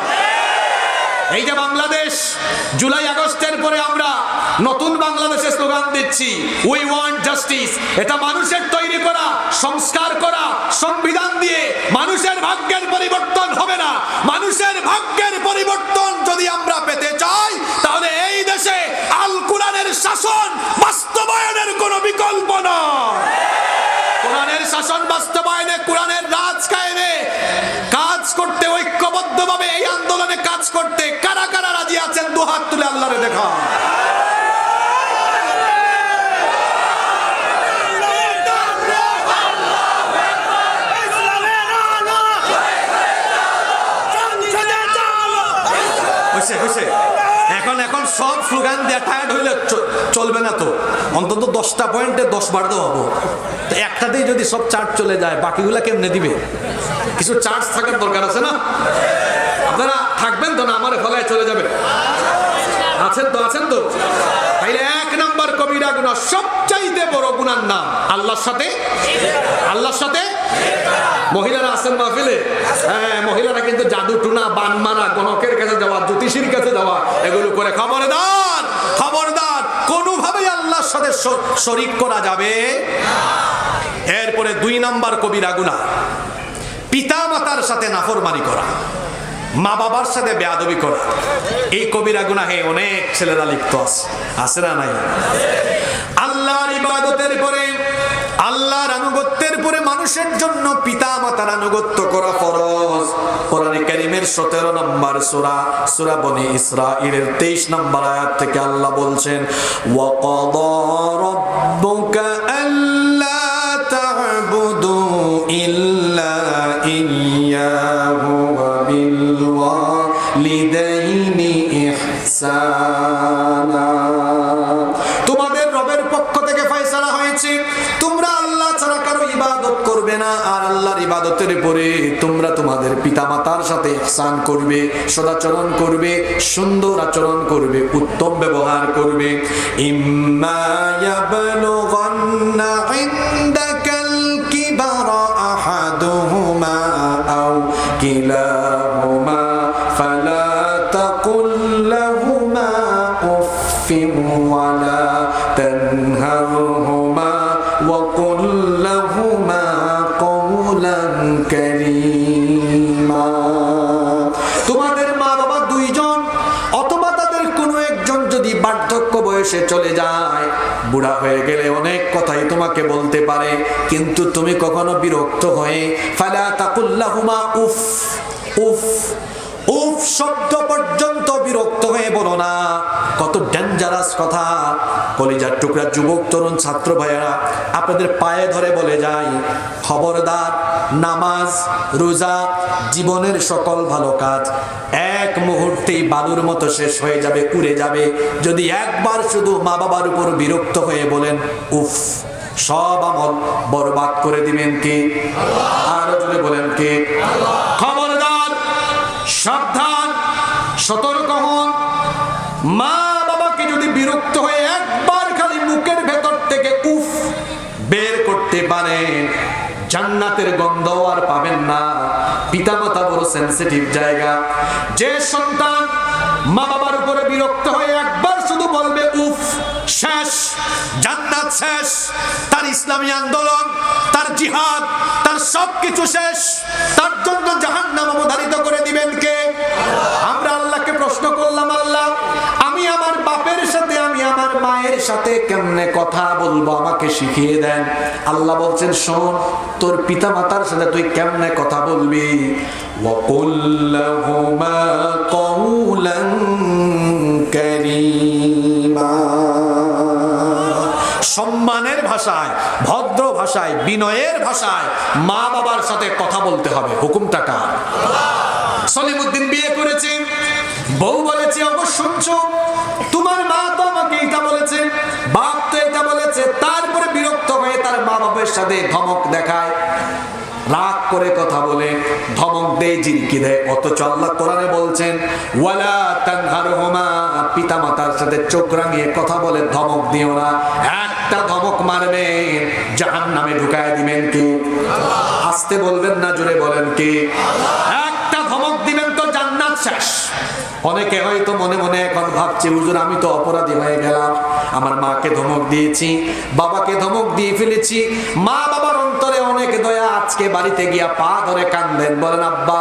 এই যে বাংলাদেশ, জুলাই আগস্টের পরে আমরা নতুন বাংলাদেশের স্লোগান দিচ্ছি, উই ওয়ান্ট জাস্টিস। এটা মানুষের তৈরি করা, সংস্কার করা সংবিধান দিয়ে মানুষের ভাগ্যের পরিবর্তন হবে না। মানুষের ভাগ্যের পরিবর্তন যদি আমরা পেতে চাই, তাহলে এই দেশে আল কোরআনের শাসন বাস্তবায়নের কোনো বিকল্প নয়। কোরআনের শাসন বাস্তবায়নে, কোরআনের রাজ কায়েমে কাজ করতে, ঐক্যবদ্ধভাবে এই আন্দোলনে কাজ করতে কারা কারা রাজি আছেন? দুহাত তুলে আল্লাহরে দেখা। এখন সব স্লোগান দিয়ে টায়ার্ড হইলে চলবে না। তো অন্তত 10টা পয়েন্টে 10 বার দেওয়া হবো। তো একটাতেই যদি সব চার্জ চলে যায়, বাকিগুলা কেমনে দিবে? কিছু চার্জ থাকার দরকার আছে না? আপনারা থাকবেন তো না? আমার ফলায় চলে যাবে? আছেন তো? আছেন তো? তাইলে 1 নাম্বার কবিরা গুনাহ, সবচাইতে বড় গুনার নাম আল্লাহর সাথে, আল্লাহর সাথে। মহিলারা আছেন মাহফিলে? হ্যাঁ, মহিলারা কিন্তু জাদু টুনা, বান মারা, গণকের কাছে যাওয়া, জ্যোতিষীর কাছে যাওয়া, এগুলো করে খবরদার, খবরদার, কোনোভাবেই আল্লাহর সাথে শরীক করা যাবে। এরপরে 2 নাম্বার কবিরা গুনাহ, পিতা মাতার সাথে নাফরমানি করা, মা বাবার সাথে বেয়াদবি করা। এই কবিরা গুনাহে অনেক ছেলেরা লিপ্ত আছে, আছে না নাই? আল্লাহর ইবাদতের পরে, আল্লাহর আনুগত্যের পরে মানুষের জন্য পিতা মাতার আনুগত্য করা ফরজ। কোরআনে কারীমের 17 নম্বর সূরা, সূরা বনি ইসরাঈলের 23 নম্বর আয়াত থেকে আল্লাহ বলছেন, ওয়া ক্বাদা রাব্বুকা আল্লা তা'বুদু ইল্লা ইয়্যাহু ওয়া বিল ওয়ালিদাইনি ইহসানা। তোমাদের রবের পক্ষ থেকে ফয়সালা হয়েছে, তোমরা আল্লাহ ছাড়া কারো ইবাদত করবে না, আর আল্লাহর ইবাদতের পরে তোমরা তোমাদের পিতামাতার সাথে ইহসান করবে, সদাচরণ করবে, সুন্দর আচরণ করবে, উত্তম ব্যবহার করবে। ইম্মা ইয়াবলুগান্না ইনদাকাল কিবারা আহাদুহুমা আও কিলাহুমা ফালা তাকুল লাহুমা উফফিন ওয়ালা তানহারহুমা ওয়া কুল লাহুমা কওলান কারীমা। তোমাদের মা বাবা 2 জন অথবা তাদের কোনো একজন যদি বার্ধক্য বয়সে চলে যায়, বুড়া হয়ে গেলে অনেক কথাই তোমাকে বলতে পারে, কিন্তু তুমি কখনো বিরক্ত হয়ে ফালা তাকুল লাহুমা উফ, উফ, উফ শব্দ পর্যন্ত বিরক্ত হয়ে বলো না। কত ডেঞ্জারাস কথা। কলিজার টুকরা যুবক তরুণ ছাত্র ভাইয়েরা, আপনাদের পায়ে ধরে বলে যাই, খবরদার, নামাজ, রোজা, জীবনের সকল ভালো কাজ এক মুহূর্তেই বালুর মতো শেষ হয়ে যাবে, উড়ে যাবে, যদি একবার শুধু মা বাবার উপর বিরক্ত হয়ে বলেন উফ। সব আমল বরবাদ করে দিবেন কে? আরো জোরে বলেন কে? খবরদার, সাবধান, সতর্ক হন। মা বাবাকে যদি বিরক্ত হয়ে একবার খালি মুখের ভেতর থেকে উফ বের করতে পারেন, জান্নাতের গন্ধ আর পাবেন না। পিতামাতা বড় সেনসিটিভ জায়গা। যে সন্তান মা বাবার উপরে বিরক্ত হয়ে একবার শুধু বলবে উফ, শেষ, জান্নাত শেষ, তার ইসলামী আন্দোলন, তার জিহাদ, তার সবকিছু শেষ, তার জন্য জাহান্নাম অবধারিত করে দিবেন কে? আমরা আল্লাহকে প্রশ্ন করলাম, আল্লাহ আমি আমার বাপের সাথে, আমি আমার মায়ের সাথে কেমনে কথা বলবো, আমাকে শিখিয়ে দেন। আল্লাহ বলছেন, শোন, তোর পিতা মাতার সাথে তুই কেমনে কথা বলবি। ওয়া কুল লাহুমা কওলান ভাষায়, ভদ্র ভাষায়, বিনয়ের ভাষায় মা বাবার সাথে কথা বলতে হবে। হুকুমটা কার? সলিমউদ্দিন বিয়ে করেছে, বউ বলেছে ওগো শুনছো, তোমার মা তো আমাকে এটা বলেছে, বাপ তো এটা বলেছে। তারপরে বিরক্ত হয়ে তার মা বাবার সাথে ধমক দেখায়, রাগ করে কথা বলে, ধমক দেয়, জিরকি দেয়। অথচ আল্লাহ কোরআনে বলছেন ওয়ালা তানহারহুমা, পিতা মাতার সাথে চোখ রাঙিয়ে কথা বলে ধমক দিও না। একটা ধমক মারবেন জাহান্নামে ঢুকায় দিবেন কি? আস্তে বলবেন না, জোরে বলেন কি? একটা ধমক দিবেন তো জান্নাত শেষ। অনেকে হয়তো মনে মনে এখন ভাবছে হুজুর আমি তো অপরাধী হয়ে গেলাম, আমার মাকে ধমক দিয়েছি, বাবাকে ধমক দিয়ে ফেলেছি। মা বাবার অন্তরে অনেক দয়া, আজকে বাড়িতে গিয়া পা ধরে কাঁদেন, বলেন আব্বা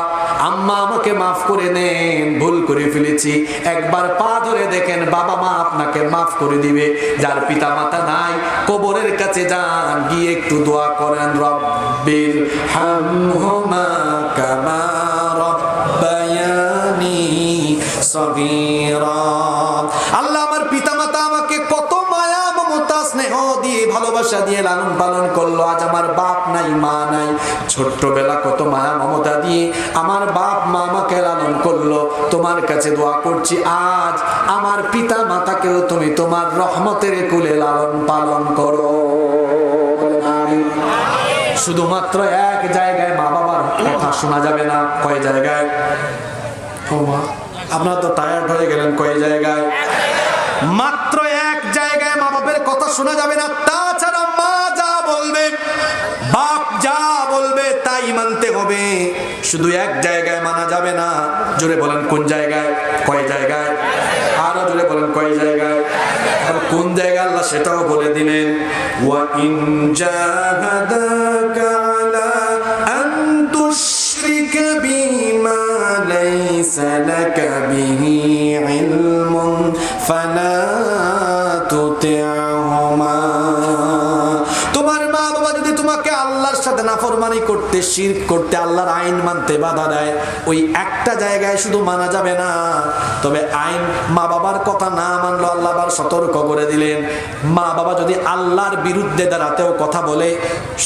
আম্মা আমাকে মাফ করে নেন, ভুল করে ফেলেছি। একবার পা ধরে দেখেন, বাবা মা আপনাকে মাফ করে দিবে। যার পিতা মাতা নাই কবরের কাছে যান, গিয়ে একটু দোয়া করেন, রব্বির হামহুমা কামা রব্বায়ানি সগীরা। আল্লাহ আমার পিতা মাতা আমাকে কত মায়া মমতা স্নেহ দিয়ে ভালোবাসা দিয়ে লালন পালন করলো, আজ আমার বাপ নাই মা নাই। ছোট্টবেলা কত মায়া মমতা দিয়ে আমার বাপ মা আমাকে লালন করলো। তোমার কাছে দোয়া করছি আজ আমার পিতা মাতাকেও তুমি তোমার রহমতের কুলে লালন পালন করো। শুধুমাত্র এক জায়গায় মা বাবার কথা শোনা যাবে না। কয় জায়গায়? আপনারা তো টায়ার্ড হয়ে গেলেন। কয় জায়গায়? মাত্র এক জায়গায় মা বাবার কথা শোনা যাবে না। তাছাড়া মা যা বলবে, বাপ যা বলবে তাই মানতে হবে। শুধু এক জায়গায় মানা যাবে না। জোরে বলেন কোন জায়গায়? কয় জায়গায়? আরো জোরে বলেন কয় জায়গায়? আর কোন জায়গায় আল্লাহ সেটাও বলে দিলেন, ওয়া ইন জাহাদাকা আলা আন তুশরিকা বিমা লাইসা লাকা বিহি ইলমুন ফালা তুতি'হুমা। তোমার মা বাবা যদি তোমাকে আল্লাহর সাথে নাফরমানি করতে, শিরক করতে, আল্লাহর আইন মানতে বাধা দেয়, ওই একটা জায়গায় শুধু মানা যাবে না। তবে আইন মা বাবার কথা না মানলো আল্লাহ আবার সতর্ক করে দিলেন, মা বাবা যদি আল্লাহর বিরুদ্ধে দাঁড়াতেও কথা বলে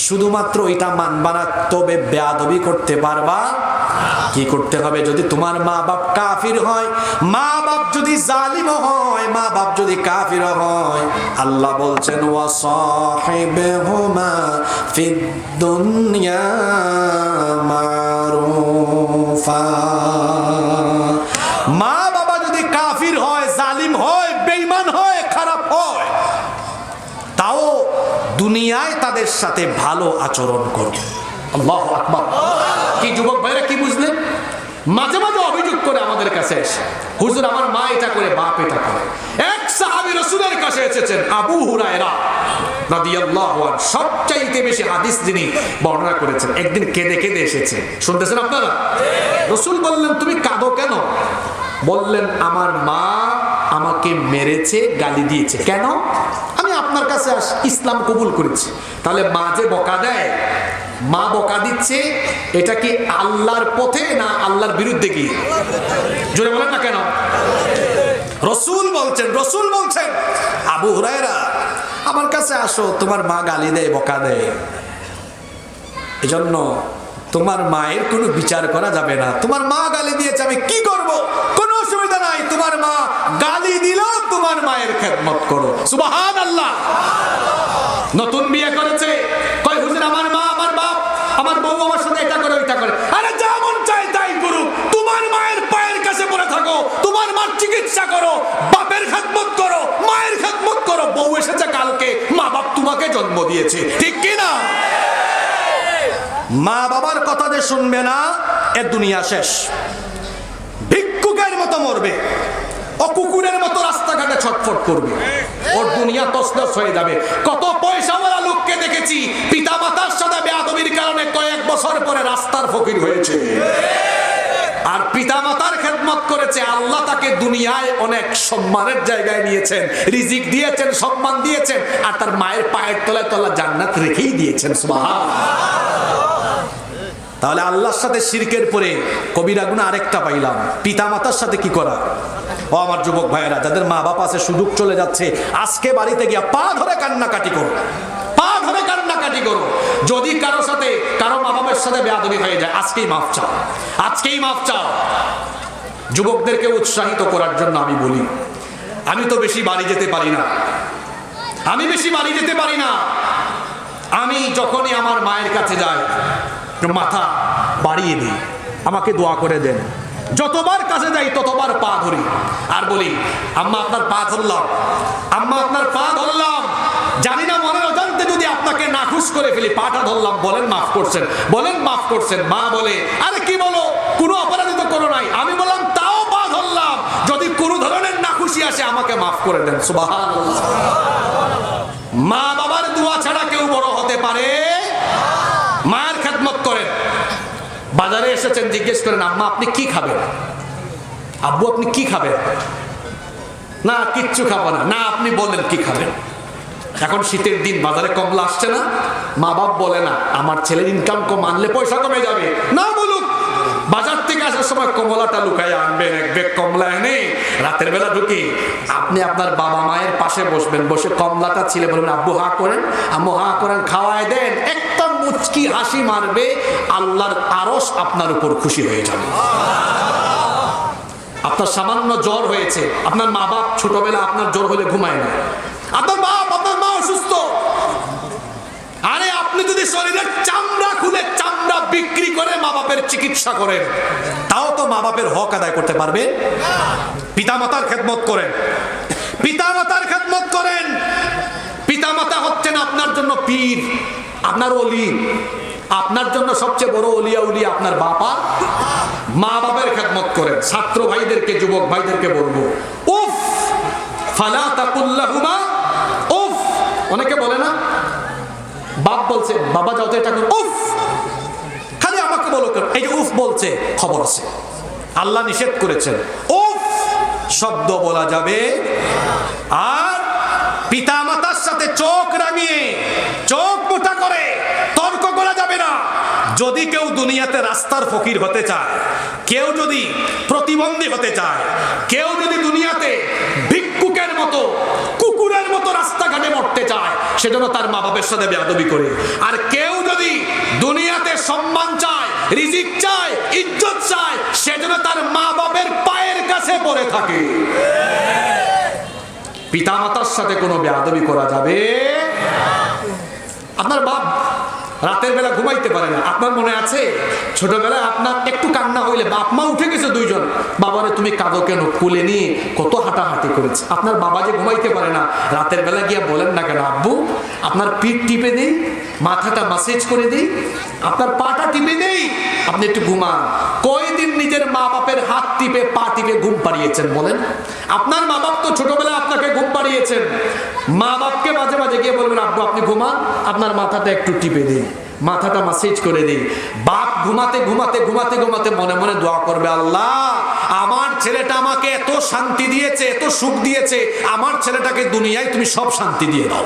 শুধুমাত্র ওইটা মানবা না, তবে বেয়াদবি করতে পারবা। কি করতে হবে? যদি তোমার মা বাপ কাফির হয়, মা বাপ যদি জালিম হয়, মা বাপ যদি কাফির হয়, আল্লাহ বলছেন ওয়া সাহিবহুমা ফিদ দুনিয়া মারুফা। মা বাবা যদি কাফির হয়, জালিম হয়, বেঈমান হয়, খারাপ হয়, তাও দুনিয়ায় তাদের সাথে ভালো আচরণ করবে। আল্লাহু আকবার। কি যুবক ভাইরা কি বুঝলেন? মাঝে মাঝে অভিযোগ করে আমাদের কাছে এসে, হুজুর আমার মা এটা করে, বাপ এটা করে। এক সাহাবী রাসূলের কাছে এসেছেন, আবু হুরায়রা রাদিয়াল্লাহু আনহু, সবচাইতে বেশি হাদিস যিনি বর্ণনা করেছেন। একদিন কেঁদে কেঁদে এসেছে, শুনতেছেন আপনারা? রাসূল বললেন তুমি কাঁদো কেন? বললেন আমার মা আমাকে মেরেছে, গালি দিয়েছে। কেন? আমি আপনার কাছে ইসলাম কবুল করেছি। তাহলে মা যে বকা দেয়, মা বকা দিচ্ছে, এটা কি আল্লাহর পথে না আল্লাহর বিরুদ্ধে? কি জোরে বলেন না কেন? রাসূল বলছেন আবু হুরায়রা আমার কাছে আসো, তোমার মা গালি দেয়, বকা দেয়, এজন্য তোমার মায়ের কোনো বিচার করা যাবে না। তোমার মা গালি দিয়েছে, আমি কি করব? কোনো অসুবিধা নাই, তোমার মা গালি দিল, তোমার মায়ের খেদমত করো। সুবহানাল্লাহ। নতুন বিয়ে করেছে, কয় হুজুর আমার মা, আমার বাপ, আমার বউ আমার সাথে এটা করে ওইটা করে। আরে যা মন চায় তাই করুক, তোমার মায়ের পায়ের কাছে পড়ে থাকো, তোমার মার চিকিৎসা করো, বাপের খেদমত করো, মায়ের খেদমত করো। বউ এসেছে কালকে, মা বাপ তোমাকে জন্ম দিয়েছে, ঠিক কি না? মা বাবার কথা যে শুনবে না, এ দুনিয়া শেষ। ভিক্ষুকের মতো মরবে, ও কুকুরের মতো রাস্তাঘাটে ছটফট করবে, ওর দুনিয়া তছনছ হয়ে যাবে। কত পয়সাওয়ালা লোককে দেখেছি পিতা মাতার সাথে বেয়াদবির কারণে কয়েক বছর পরে রাস্তার ফকির হয়েছে। আর পিতা মাতার খেদমত করেছে, আল্লাহ তাকে দুনিয়ায় অনেক সম্মানের জায়গায় নিয়েছেন, রিজিক দিয়েছেন, সম্মান দিয়েছেন, আর তার মায়ের পায়ের তলায় তলা জান্নাত রেখেই দিয়েছেন। সুবহানাল্লাহ। তাহলে আল্লাহর সাথে শিরকের পরে কবিরা গুনাহ আরেকটা পাইলাম, পিতা মাতার সাথে কি করা। ও আমার যুবক ভাইয়েরা, যাদের মা বাবা আছে, সুযোগ চলে যাচ্ছে, আজকে বাড়িতে গিয়া পা ধরে কান্নাকাটি করো, পা ধরে কান্নাকাটি করো। যদি কারো মা বাবার সাথে বেয়াদবি হয়ে যায়, আজকেই মাফ চাও, আজকেই মাফ চাও। যুবকদেরকে উৎসাহিত করার জন্য আমি বলি, আমি তো বেশি বাড়ি যেতে পারি না, আমি যখনই আমার মায়ের কাছে যাই মাথা বাড়িয়ে দিই, আমাকে দোয়া করে দেন। যতবার কাছে যাই ততবার পা ধরি আর বলি, আম্মা আপনার পা ধরলাম, আম্মা আপনার পা ধরলাম। জানি না মনের অজান্তে যদি আপনাকে নাখুশ করে ফেলি, পাটা ধরলাম, বলেন মাফ করছেন, বলেন মাফ করছেন। মা বলে, আরে কি বলো, কোনো অপরাধী তো করো নাই। আমি বললাম তাও পা ধরলাম, যদি কোনো ধরনের নাখুশি আসে আমাকে মাফ করে দেন। সুবহানাল্লাহ। মা বাবার দোয়া ছাড়া কেউ বড় হতে পারে? মায়ের খেদমত করেন। বাজারে এসেছেন, জিজ্ঞেস করেন, আম্মা আপনি কি খাবেন, আব্বু আপনি কি খাবেন? না কিচ্ছু খাবো না। না আপনি বলেন কি খাবেন। এখন শীতের দিন বাজারে কমলা আসছে না, মা বাপ বলে না আমার ছেলের ইনকাম কম, আনলে পয়সা কমে যাবে। না বলুক, বাজার থেকে আসার সময় কমলাটা লুকাই আনবেন, এক ব্যাগ কমলা এনে রাতের বেলা ঢুকি আপনি আপনার বাবা মায়ের পাশে বসবেন, বসে কমলাটা ছিলে বলবেন, আব্বু হা করেন, আম্মু হা করেন, খাওয়ায় দেন। একটা মুচকি হাসি মারবে, আল্লাহর আরশ আপনার উপর খুশি হয়ে যাবে। আপনার সামান্য জ্বর হয়েছে, আপনার মা বাপ ছোটবেলা আপনার জ্বর হলে ঘুমায় না, আপনার বাপ আপনার মা অসুস্থ, আরে আপনি যদি শরীরের চামড়া খুলে চামড়া বিক্রি করে মা বাপের চিকিৎসা করেন, তাও তো মা বাপের হক আদায় করতে পারবে। পিতামাতার খেদমত করেন, পিতামাতার খেদমত করেন। পিতামাতা হচ্ছেন আপনার জন্য পীর, আপনার ওলি, আপনার জন্য সবচেয়ে বড় ওলিয়া উলিয়া আপনার বাবা। মা বাবার খেদমত করেন। ছাত্র ভাইদেরকে, যুবক ভাইদেরকে বলবো, উফ ফালা তাকুল্লাহুমা উফ। অনেকে বলে না, বাপ বলছে বাবা যাও তো এটা করো, উফ খালি আমাকে বলো কেন? এই যে উফ বলছে, খবর আছে, আল্লাহ নিষেধ করেছেন উফ শব্দ বলা যাবে। আর পিতামাতার সাথে চোখ রাঙিয়ে, চোখ মোটা করে তর্ক করা যাবে না। যদি কেউ দুনিয়াতে রাস্তার ফকির হতে চায়, কেউ যদি প্রতিবন্ধী হতে চায়, কেউ যদি দুনিয়াতে ভিক্ষুকের মতো, কুকুরের মতো রাস্তাঘাটে মরতে চায়, সেজন্য তার মা বাপের সাথে বেয়াদবি করে। আর কেউ যদি দুনিয়াতে সম্মান চায়, রিজিক চায়, ইজ্জত চায়, সেজন্য তার মা বাপের পায়ের কাছে পড়ে থাকে। পিতামাতার সাথে কোনো বেয়াদবি করা যাবে। আপনার বাপ রাতের বেলা ঘুমাইতে পারে না, আপনার মনে আছে ছোটবেলায় আপনার একটু কান্না হইলে বাপ মা উঠে গেছে দুইজন, বাবারে তুমি কাঁদো কেন, কোলে নিয়ে কত হাঁটাহাঁটি করেছে। আপনার বাবা যে ঘুমাইতে পারে না, রাতের বেলা গিয়া বলেন না কেন, আব্বু আপনার পিঠ টিপে দেই, মাথাটা মাসেজ করে দিই, আপনার পাটা টিপে দেই, আপনি একটু ঘুমান। কয়দিন নিজের মা বাপের হাত টিপে পা টিপে ঘুম পাড়িয়েছেন বলেন? আপনার মা বাপ তো ছোটবেলায় আপনাকে ঘুম পাড়িয়েছেন। মা বাপকে মাঝে মাঝে গিয়ে বলবেন, আব্বু আপনি ঘুমান, আপনার মাথাটা একটু টিপে দিই, মাথাটা মাসেজ করে দিই। বাপ ঘুমাতে ঘুমাতে ঘুমাতে ঘুমাতে মনে মনে দোয়া করবে, আল্লাহ আমার ছেলেটা আমাকে এত শান্তি দিয়েছে, এত সুখ দিয়েছে, আমার ছেলেটাকে দুনিয়ায় তুমি সব শান্তি দিয়ে দাও।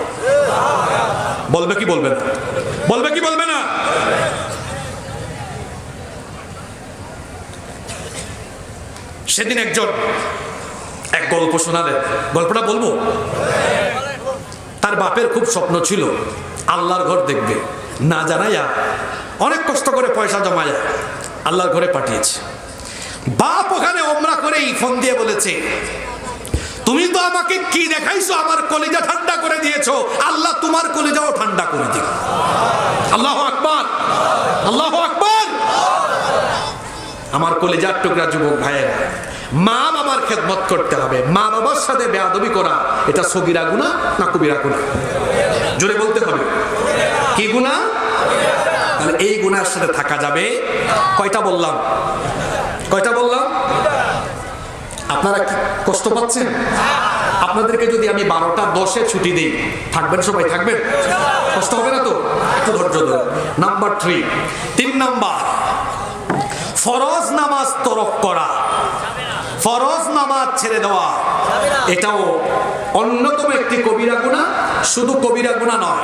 বলবে কি বলবে না? বলবে কি বলবে না? সেদিন একজন এক গল্প শোনালেন, গল্পটা বলবো। তার বাপের খুব স্বপ্ন ছিল আল্লাহর ঘর দেখবে, না জানাইয়া অনেক কষ্ট করে পয়সা জমায়া আল্লাহর ঘরে পাঠিয়েছে। বাপ ওখানে ওমরা করেই ফোন দিয়ে বলেছে, তুমি তো আমাকে কি দেখাইছো, আমার কলিজা ঠান্ডা করে দিয়েছো, আল্লাহ তোমার কলিজাও ঠান্ডা করে দিক। আল্লাহু আকবার, আল্লাহু আকবার। আমার কলিজার টুকরা যুবক ভাইয়েরা, মা বাবার খেদমত করতে হবে। মা বাবার সাথে বেয়াদবি করা এটা সগীরা গুনাহ না কবিরা গুনাহ? জোরে বলতে হবে, কি গুনাহ? তাহলে এই গুনাহের সাথে থাকা যাবে। কয়টা বললাম? কয়টা বললাম? আপনারা কি কষ্ট পাচ্ছেন? আপনাদেরকে যদি আমি 12টা 10-এ ছুটি দিই, থাকবেন সবাই? থাকবেন? কষ্ট হবে না তো? একটু ধৈর্য ধরুন। নাম্বার 3 নাম্বার, ফরজ নামাজ তরক করা, ফরজ নামাজ ছেড়ে দেওয়া, এটাও অন্যতম একটি কবিরা গুনাহ। শুধু কবিরা গুনাহ নয়,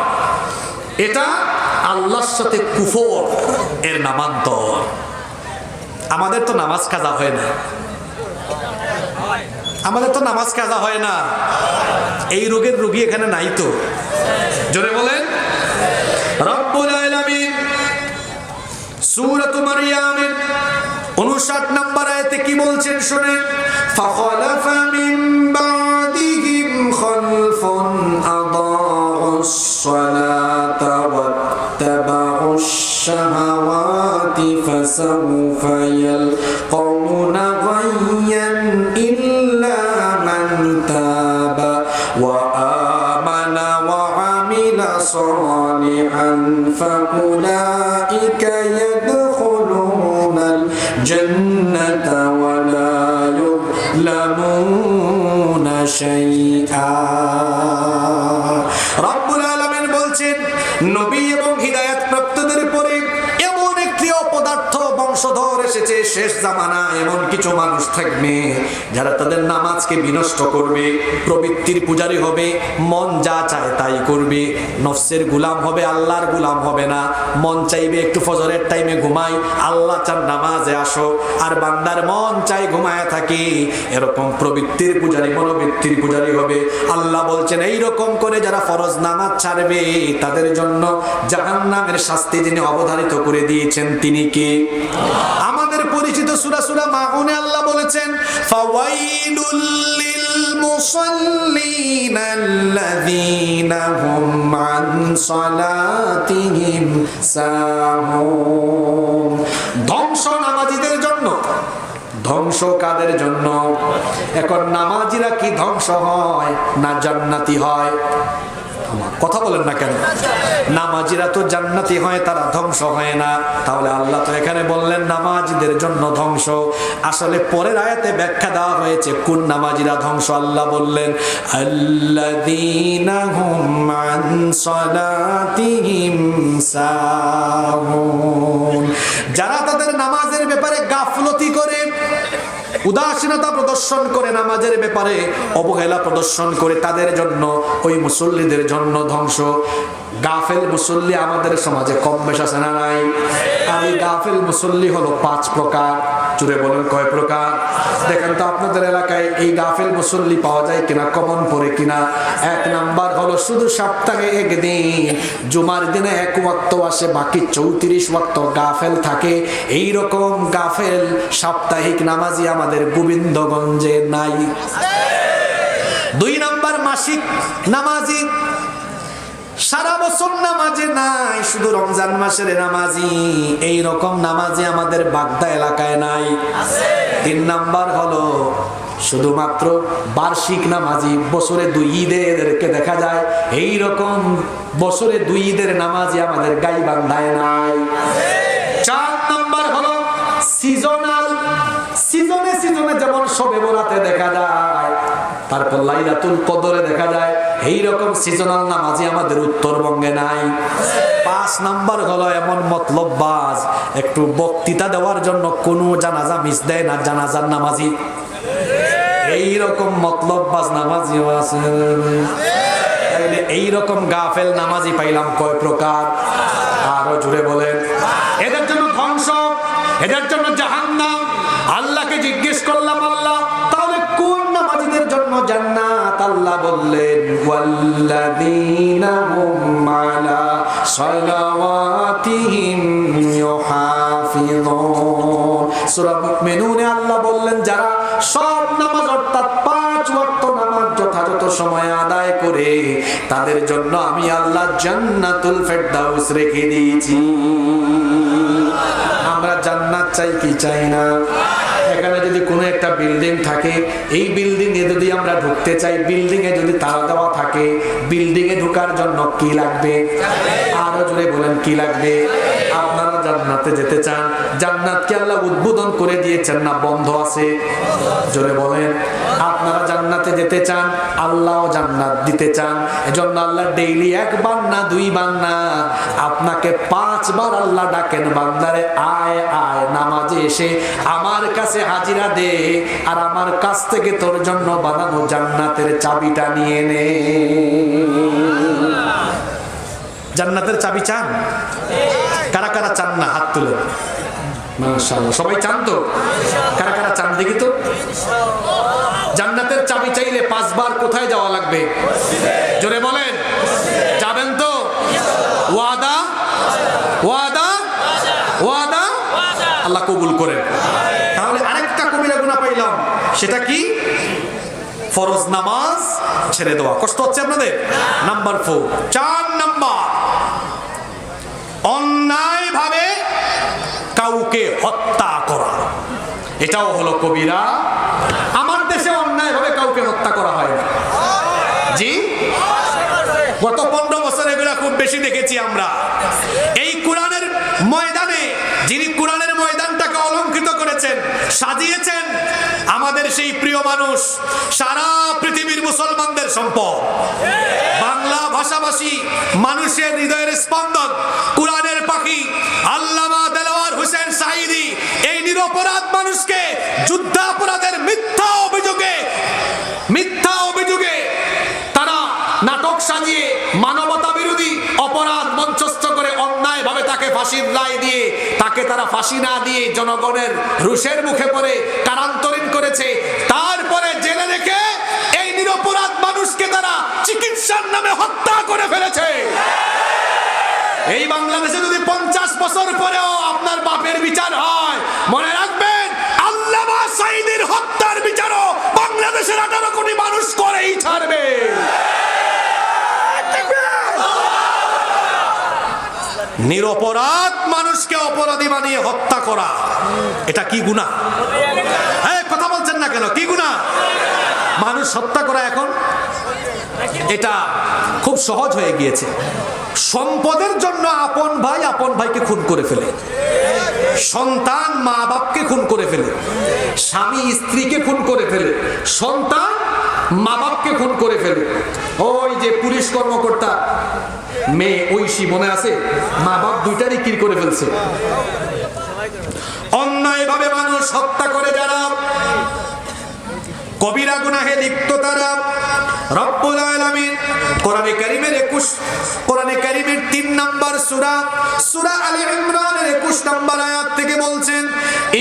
এটা আল্লাহর সাথে কুফর এর নামান্তর। আমাদের তো নামাজ কাজা হয় না, আমাদের তো নামাজ কাজা হয় না। এই রোগের রোগী এখানে নাই তো? জোরে বলেন। রব্বুল আলামিন সূরা মারইয়ামের 59 নম্বর আয়াতে কি বলছেন শুনেন, ফাখালাফা মিন বাদিহিম খালফুন আদাউস সালাতা ওয়াত্তাবাউশ শাহাওয়াতি ফাসাউফা ইয়ালকাউনা গায়yan ইল্লা মান তাবা ওয়া আমানা ওয়া আমিলা সালিহান ফাউলাইকা الجنة ولا يظلمون شيئا রব্বুল আলামিন বলছেন নবী এবং হিদায়াত প্রাপ্তদের পরে এমন একটি অপদার্থ বংশধর এসেছে শেষ জামানা, এমন কিছু মানুষ থাকবে যারা তাদের নামাজকে বিনষ্ট করবে, প্রবৃত্তির পূজারী হবে, মন যা চায় তাই করবে, নফসের গোলাম হবে, আল্লাহর গোলাম হবে না। মন চাইবে একটু ফজরের টাইমে ঘুমাই, আল্লাহ চান নামাজে আসো, আর বান্দার মন চাই ঘুমায় থাকি, এরকম প্রবৃত্তির পূজারী, মনোবৃত্তির পূজারী হবে। আল্লাহ বলছেন এইরকম করে যারা ফরজ নামাজ ছাড়বে তাদের জন্য জাহান্নামের শাস্তি যিনি অবধারিত করে দিয়েছেন তিনি কে? আমাদের পরিচিত সূরা মাউনে আল্লাহ বলেছেন ফাওয়াইলুল লিল মুসাল্লিন আল্লাযীনা হুম আন সালাতিহিম সাহুন। ধ্বংস নামাজীদের জন্য। ধ্বংস কাদের জন্য? এখন নামাজিরা কি ধ্বংস হয় না জান্নাতি হয়? কথা বলেন না কেন? নামাজিরা তো জান্নাতি হয়, তারা ধ্বংস হয় না। তাহলে আল্লাহ তো এখানে বললেন নামাজিদের জন্য ধ্বংস। আসলে পরের আয়াতে ব্যাখ্যা দেওয়া হয়েছে কোন নামাজিরা ধ্বংস। আল্লাহ বললেন আল্লাযীনা হুম আন সালাতিহিম সাহুন, যারা তাদের নামাজের ব্যাপারে গাফলতি করে, উদাসীনতা প্রদর্শন করে, নামাজের ব্যাপারে অবহেলা প্রদর্শন করে, তাদের জন্য, ওই মুসল্লিদের জন্য ধ্বংস। গাফেল মুসল্লি আমাদের সমাজে কম বেশ আছে না নাই? আর এই গাফেল মুসল্লি হলো 5 প্রকার। জুড়ে বলেন কয় প্রকার? দেখেন তো আপনাদের এলাকায় এই গাফেল মুসল্লি পাওয়া যায় কিনা, কমন পড়ে কিনা? 1 নাম্বার হলো শুধু সপ্তাহে একদিন জুমার দিনে 1 ওয়াক্ত আসে, বাকি 34 ওয়াক্ত গাফেল থাকে। এই রকম গাফেল সাপ্তাহিক নামাজি আমাদের গোবিন্দগঞ্জে নাই। 2 নাম্বার মাসিক নামাজি, সারা বছর নামাজে নাই, শুধু রমজান মাসের নামাজি। এই রকম নামাজি আমাদের বাগদা এলাকায় নাই। 3 নাম্বার হলো শুধুমাত্র বার্ষিক নামাজি, বছরে 2 ঈদেরকে দেখা যায়। এই রকম বছরে 2 ঈদের নামাজি আমাদের গাইবান্ধায় নাই। 4 নাম্বার হলো সিজনাল, সিজনে সিজনে যেমন শবে বরাতে দেখা যায়, তারপর লাইলাতুল কদরে দেখা যায়, এই রকম সিজনাল নামাজি আমাদের উত্তরবঙ্গে নাই। 5 নাম্বার হলো এমন মতলববাজ, একটু বক্তৃতা দেওয়ার জন্য কোনো জানাজা মিস দেয় না, জানাজার নামাজি। এই রকম মতলববাজ নামাজিও আছে। এই রকম গাফেল নামাজি পাইলাম কয় প্রকার? আরো জুড়ে বলেন। এদের জন্য ধ্বংস, এদের জন্য জাহান্নাম। আল্লাহকে জিজ্ঞেস করলাম, আল্লাহ তাহলে কোন নামাজিদের জন্য জান্নাত? আল্লাহ বললেন ওয়াল্লাযীনা হুম আলা সালাওয়াতিহিম ইউহাফিযুন। সূরা মুমিনুনে আল্লাহ বললেন যারা সব নামাজ অর্থাৎ 5 ওয়াক্ত নামাজ যথাযথ সময়ে আদায় করে, তাদের জন্য আমি আল্লাহ জান্নাতুল ফেরদাউস রেখে দিয়েছি। আমরা জান্নাত চাই কি চাই না? এখানে যদি কোনো একটা বিল্ডিং থাকে, এই বিল্ডিং এ যদি আমরা ঢুকতে চাই, বিল্ডিং এ যদি তালা দেওয়া থাকে, বিল্ডিং এ ঢোকার জন্য কি লাগবে? আরো জোরে বলেন কি লাগবে? আপনারা জান্নাতে যেতে চান, জান্নাতকে আল্লাহ উদ্বোধন করে দিয়েছেন না বন্ধ আছে? জোরে বলেন। আপনারা জান্নাতে যেতে চান, আল্লাহও জান্নাত দিতে চান। এজন্য আল্লাহ ডেইলি 1 বার না 2 বার না, আপনাকে 5 বার আল্লাহ ডাকেন, বান্দারে আয় আয় নামাজে এসে আমার কাছে হাজিরা দে, আর আমার কাছ থেকে তোর জন্য বানানো জান্নাতের চাবিটা নিয়ে নে। জান্নাতের চাবি চান? কারা কারা চান না হাত তুলে? মাশাআল্লাহ, সবাই চান তো? কারা কারা চান দেখি তো? জান্নাতের চাবি চাইলে 5 বার কোথায় যাওয়া লাগবে? জোরে বলেন, যাবেন তো? ওয়াদা ওয়াদা আল্লাহ কবুল করেন। তাহলে আরেকটা কবিরা গুনাহ পাইলাম, সেটা কি? ফরজ নামাজ ছেড়ে দেওয়া। কষ্ট হচ্ছে আপনাদের? নাম্বার 4। 4 নাম্বার, অন্যায় ভাবে কাউকে হত্যা করা। এটাও হলো কবিরা। আমার দেশে অন্যায় ভাবে কাউকে হত্যা করা হয় না। জি, গত 15 বছর এগুলা খুব বেশি দেখেছি আমরা। এই কোরআনের ময়দানে, যিনি কোরআনের ময়দানটাকে অলংকৃত করেছেন, সাজিয়েছেন, আমাদের সেই প্রিয় মানুষ, সারা পৃথিবীর মুসলমানদের সম্পদ, বাংলা ভাষাভাষী মানুষের হৃদয়ের স্পন্দন, কোরআনের পাখি আল্লামা দেলোয়ার হোসেন সাঈদী এই নিরপরাধ মানুষকে যুদ্ধাপরাধের মিথ্যা অভিযোগে তারা নাটক সাজিয়ে মানবতা বিরোধী অপরাধ মঞ্চস্থ করে অন্যায় ভাবে তাকে ফাঁসির রায় দিয়ে, তাকে তারা ফাঁসি না দিয়ে জনগণের রুষের মুখে পড়ে কারান্তরীণ করেছে। তারপরে জেলে রেখে এই নিরপরাধ মানুষকে তারা চিকিৎসার নামে হত্যা করে ফেলেছে। এই বাংলাদেশে যদি 50 বছর পরেও আপনার বাপের বিচার হয়, মনে রাখবেন আল্লামা সাঈদীর হত্যার বিচারও বাংলাদেশের 18 কোটি মানুষ করেই ছাড়বে। নিরপরাধ মানুষকে অপরাধী বানিয়ে হত্যা করা, এটা কি গুনাহ? হ্যাঁ, কথা বলছেন না কেন? কি গুনাহ? মানুষ হত্যা করা এখন এটা খুব সহজ হয়ে গিয়েছে। সম্পদের জন্য আপন ভাইকে খুন করে ফেলে, সন্তান মা বাপকে খুন করে ফেলে, স্বামী স্ত্রীকে খুন করে ফেলে, সন্তান মা বাপকে খুন করে ফেলে। ওই যে পুলিশ কর্মকর্তা মেয়ে ঐশী, মনে আছে? মা বাপ দুইটারই কিল করে ফেলছে। অন্যায় ভাবে মানুষ হত্যা করে যারা, কবিরা গুনাহে লিপ্ত তারা, রব্বুল আলামিন কোরআনে কারীমের 3 নাম্বার সূরা আলে ইমরানের 21 নাম্বার আয়াত থেকে বলছেন,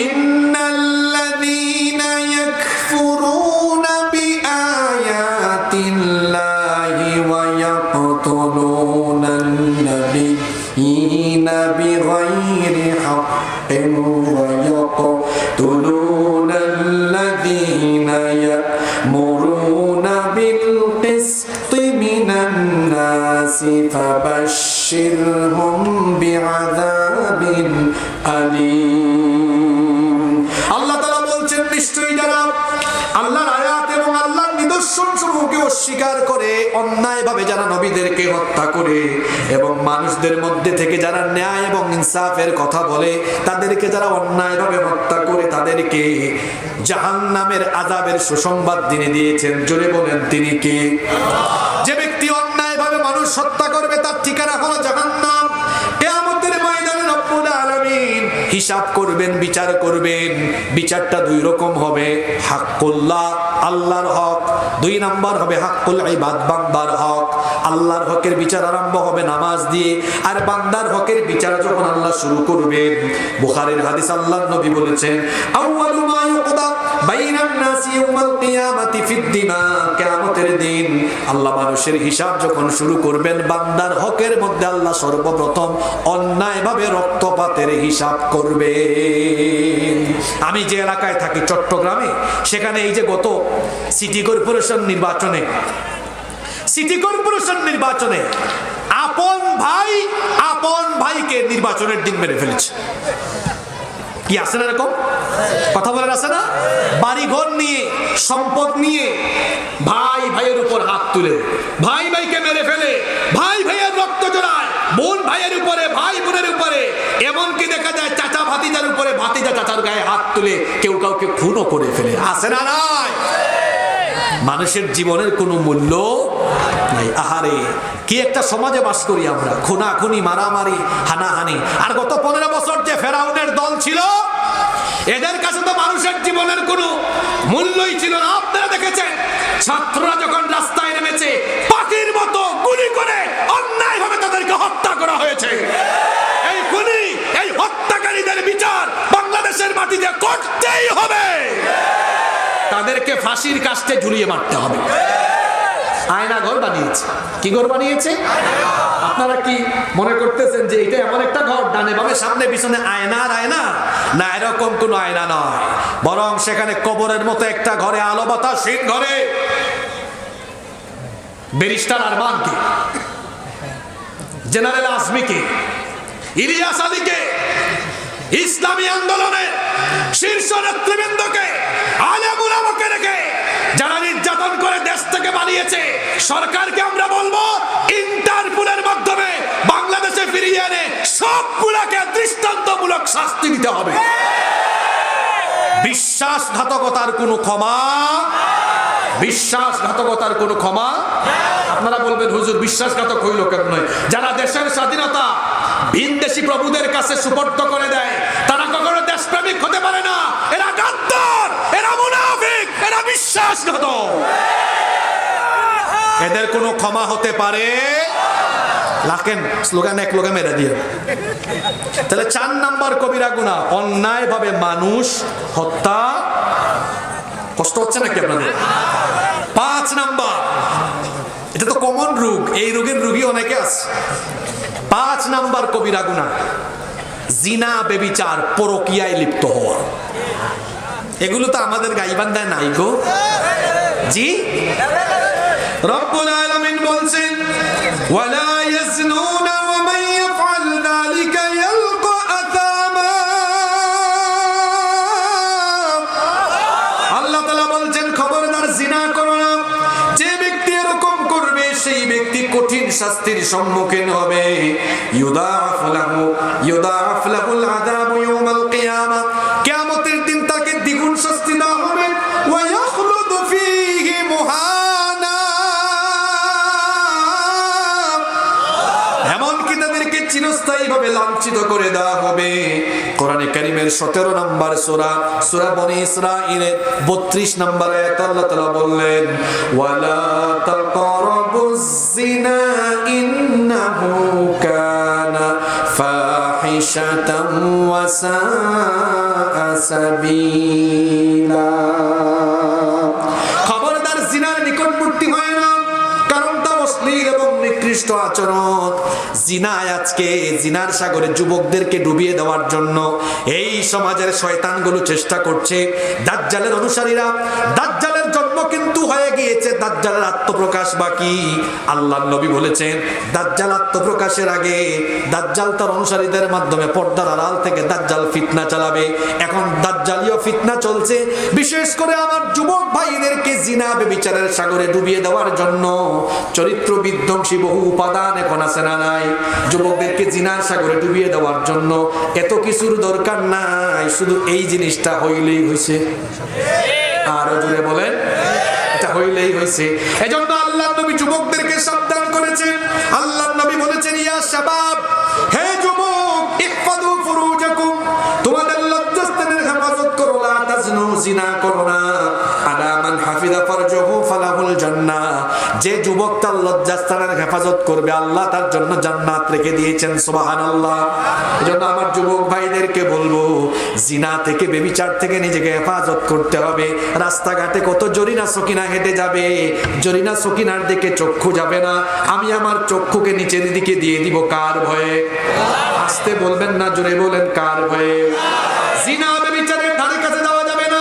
ইন্নাল্লাযীনা ইয়াকফুরুনা বিআয়াতিল্লাহি ওয়া ইয়াকতুলুনান নাবিয়্যিনা বিগাইরি হাক্কিন ওয়া ইয়াকতুলুনাল্লাযীনা ইয়া'মুরুনা বিল কিসতি মিনান নাসি ফাবাশশিরহুম বিআযাবিন আলীম। আল্লাহ তাআলা বলছেন, নিশ্চয়ই যারা আল্লাহর আয়াত এবং আল্লাহর নিদর্শন সমূহকে অস্বীকার করে, অন্যায় ভাবে যারা নবীদেরকে হত্যা করে এবং মানুষদের মধ্যে থেকে যারা ন্যায় এবং ইনসাফের কথা বলে, তাদেরকে যারা অন্যায় ভাবে হত্যা করে, তাদেরকে জাহান্নামের আযাবের সুসংবাদ তিনি দিয়েছেন। জোরে বলেন, তিনি কে? যে ব্যক্তি অন্যায় ভাবে মানুষ হত্যা করবে তার ঠিকানা হলো জাহান্নাম। কিয়ামতের ময়দানে রব্বুল আলামিন হিসাব করবেন, বিচার করবেন। বিচারটা 2 রকম হবে, হাক্কুল্লাহ, আল্লাহর হক। 2 নাম্বার হবে হাক্কুল ইবাদ, বান্দার হক। আল্লাহর হকের বিচার আরম্ভ হবে নামাজ দিয়ে, আর বান্দার হকের বিচার যখন আল্লাহ শুরু করবেন, বুখারীর হাদিস, আল্লাহর নবী বলেছেন, আউয়ালু মা ইউকদা বাইনান নাসি ইয়াউমাল কিয়ামাতি ফিদ দিমা। কিয়ামতের দিন আল্লাহ মানুষের হিসাব যখন শুরু করবেন, বান্দার হকের মধ্যে আল্লাহ সর্বপ্রথম অন্যায়ভাবে রক্তপাতের হিসাব করবে। আমি যে এলাকায় থাকি, চট্টগ্রামে, সেখানে এই যে গত সিটি কর্পোরেশন নির্বাচনে আপন ভাইকে নির্বাচনের দিন মেরে ফেলেছে। কি আছে না এরকম কথা বলার? আছে না? বাড়িঘর নিয়ে, সম্পদ নিয়ে ভাই ভাইয়ের উপর হাত তুলে ভাই ভাইকে মেরে ফেলে, ভাই ভাইয়ের রক্ত জড়ায়, বোন ভাইয়ের উপরে, ভাই বোনের উপরে, এমনকি দেখা যায় চাচা ভাতিজার উপরে, ভাতিজা চাচার গায়ে হাত তুলে কেউ কাউকে খুনও করে ফেলে। আছে না নাই? মানুষের জীবনের কোনো মূল্য নাই। আহারে, কি একটা সমাজে বাস করি আমরা! খুনাখুনি, মারামারি, হানাহানি। আর গত 15 বছর যে ফেরাউনের দল ছিল, এদের কাছে তো মানুষের জীবনের কোনো মূল্যই ছিল না। আপনারা দেখেছেন, ছাত্ররা যখন রাস্তায় নেমেছে, পাখির মতো গুলি করে অন্যায়ভাবে তাদেরকে হত্যা করা হয়েছে। এই খুনি, এই হত্যাকারীদের বিচার বাংলাদেশের মাটিতে করতেই হবে। তাদেরকে ফাঁসির কাস্টে ঝুলিয়ে মারতে হবে। আয়না ঘর বানিয়েছে। কি ঘর বানিয়েছে? আপনারা কি মনে করতেছেন যে এটা এমন একটা ঘর ডানে বামে সামনে পিছনে আয়না আর আয়না? না, এরকম কোনো আয়না নয়, বরং সেখানে কবরের মতো একটা ঘরে, আলো বাতাসহীন ঘরে ব্যারিস্টার আরমানকে, জেনারেল আজমিকে, ইলিয়াস আলীকে, ইসলামী আন্দোলনের শীর্ষ নেতৃবৃন্দকে, আলেম উলামাকে রেখে যারা নির্যাতন করে দেশ থেকে পালিয়েছে, সরকারকে আমরা বলবো ইন্টারপোলের মাধ্যমে বাংলাদেশে ফিরিয়ে এনে সবগুলোকে দৃষ্টান্তমূলক শাস্তি দিতে হবে। বিশ্বাসঘাতকতার কোনো ক্ষমা, বিশ্বাসঘাতকতার কোনো ক্ষমা। আপনারা বলবেন হুজুর বিশ্বাসঘাতক হইল কেন? নয়, যারা দেশের স্বাধীনতা ভিনদেশী প্রভুদের কাছে সুপর্দ করে দেয় তারা কখনো দেশপ্রেমিক হতে পারে না। এরা গাদ্দার, এরা মুনাফিক, এরা বিশ্বাসঘাতক। এদের কোনো ক্ষমা হতে পারে? লাখেন স্লোগান এক লোকে মেরে দিয়ে। তাহলে 4 নাম্বার কবিরা গুনাহ, অন্যায় ভাবে মানুষ হত্যা। কষ্ট হচ্ছে নাকি আপনাদের? 5 নাম্বার, এটা তো কমন রোগ, এই রোগের রোগী অনেকে আছে। 5 নাম্বার কবিরা গুনাহ জিনা, বেবিচার, পরকীয়ায় লিপ্ত হওয়া। এগুলো তো আমাদের গাইবান্ধায় নাই গো। জি, রব্বুল আলামিন বলছেন ওয়ালা ইয়াজনুনা ওয়া মান ইয়াফআল যালিকা ইয়ালকা আসামা। আল্লাহ তাআলা বলছেন খবরদার জিনা করো না। যে ব্যক্তি এরকম করবে সেই ব্যক্তি কঠিন শাস্তির সম্মুখীন হবে। ইউদাআফ লাহুল আযাবু ইয়াউমাল কিয়ামা, কিয়ামতের দিন তাকে দ্বিগুণ শাস্তি দেওয়া হবে। ওয়া ইয়াখলুদু ফীহি মুহানা, এমনকি তাদেরকে চিরস্থায়ীভাবে লাঞ্ছিত করে দেওয়া হবে। কোরআনে কারীমের 17 নম্বর সূরা, সূরা বনী ইসরাঈলের 32 নম্বর আয়াত আল্লাহ তাআলা বললেন ওয়ালা তাকরাবুজ জিনা ইন্নাহু কানা ফাহিশাতান ওয়া সাআ সাবিলা। খবরদার জিনার নিকটবর্তী হয় না, কারণ তা অশ্লীল এবং নিকৃষ্ট আচরণ। জিনায় আজকে জিনার সাগরে যুবকদেরকে ডুবিয়ে দেওয়ার জন্য এই সমাজের শয়তানগুলো চেষ্টা করছে। দাজ্জালের অনুসারীরা, দাজ্জালের জন্ম কিন্তু হয়ে গিয়েছে, দাজ্জালের আত্মপ্রকাশ বাকি। আল্লাহর নবী বলেছেন দাজ্জাল আত্মপ্রকাশের আগে দাজ্জাল তার অনুসারীদের মাধ্যমে পর্দার আড়াল থেকে দাজ্জাল ফিতনা চালাবে। এখন দাজ্জালীয় ফিতনা চলছে, বিশেষ করে আমার যুবক ভাইদেরকে জিনা বেবিচারের সাগরে ডুবিয়ে দেওয়ার জন্য। চরিত্র বিধ্বংসী বহু উপাদান এখন আছে না নাই? যুবকদেরকে জিনার সাগরে ডুবিয়ে দেওয়ার জন্য এত কিছুর দরকার নাই, শুধু এই জিনিসটা হইলেই হইছে। আরো জোরে বলেন, এটা হইলেই হইছে। এজন্য আল্লাহর নবী যুবকদেরকে সাবধান করেছেন। আল্লাহর নবী বলেছেন ইয়া শাবাব, হে যুবক, ইহফাযু ফুরুজাকুম, তোমাদের লজ্জাস্থানের হেফাজত করো, লা তাজনু, জিনা করো না। আলা মান হাফিযা ফারজাহু ফালাহুল জান্নাহ, যে যুবক তার লজ্জাস্থানের হেফাজত করবে আল্লাহ তার জন্য জান্নাত রেখে দিয়েছেন। সুবহানাল্লাহ। এজন্য আমার যুবক ভাইদেরকে বলবো জিনা থেকে, বেবিচার থেকে নিজেকে হেফাজত করতে হবে। রাস্তাঘাটে কত জরিনা সকিনা হেঁটে যাবে, জরিনা সকিনার দিকে চক্ষু যাবে না। আমি আমার চক্ষুকে নিচের দিকে দিয়ে দিব কার ভয়ে? আসতে বলবেন না, জোরে বলেন কার ভয়ে? জিনা বেবিচারের ধারে কাছে যাওয়া যাবে না।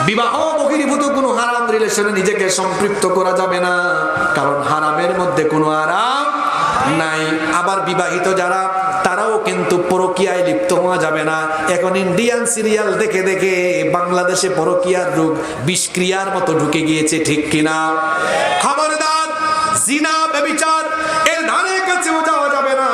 বিবাহ বহির্ভূত কোনো হারাম রিলেশনে নিজেকে সম্পৃক্ত করা যাবে না, কারণ হারামের মধ্যে কোনো আরাম নাই। আবার বিবাহিত যারা, তারাও কিন্তু পরকীয়ায় লিপ্ত হওয়া যাবে না। এখন ইন্ডিয়ান সিরিয়াল দেখে দেখে বাংলাদেশে পরকীয়ার রোগ বিষক্রিয়ার মতো ঢুকে গিয়েছে, ঠিক কিনা? খবরদার, জিনা ব্যভিচার এর ধারে কাছেও যাওয়া যাবে না।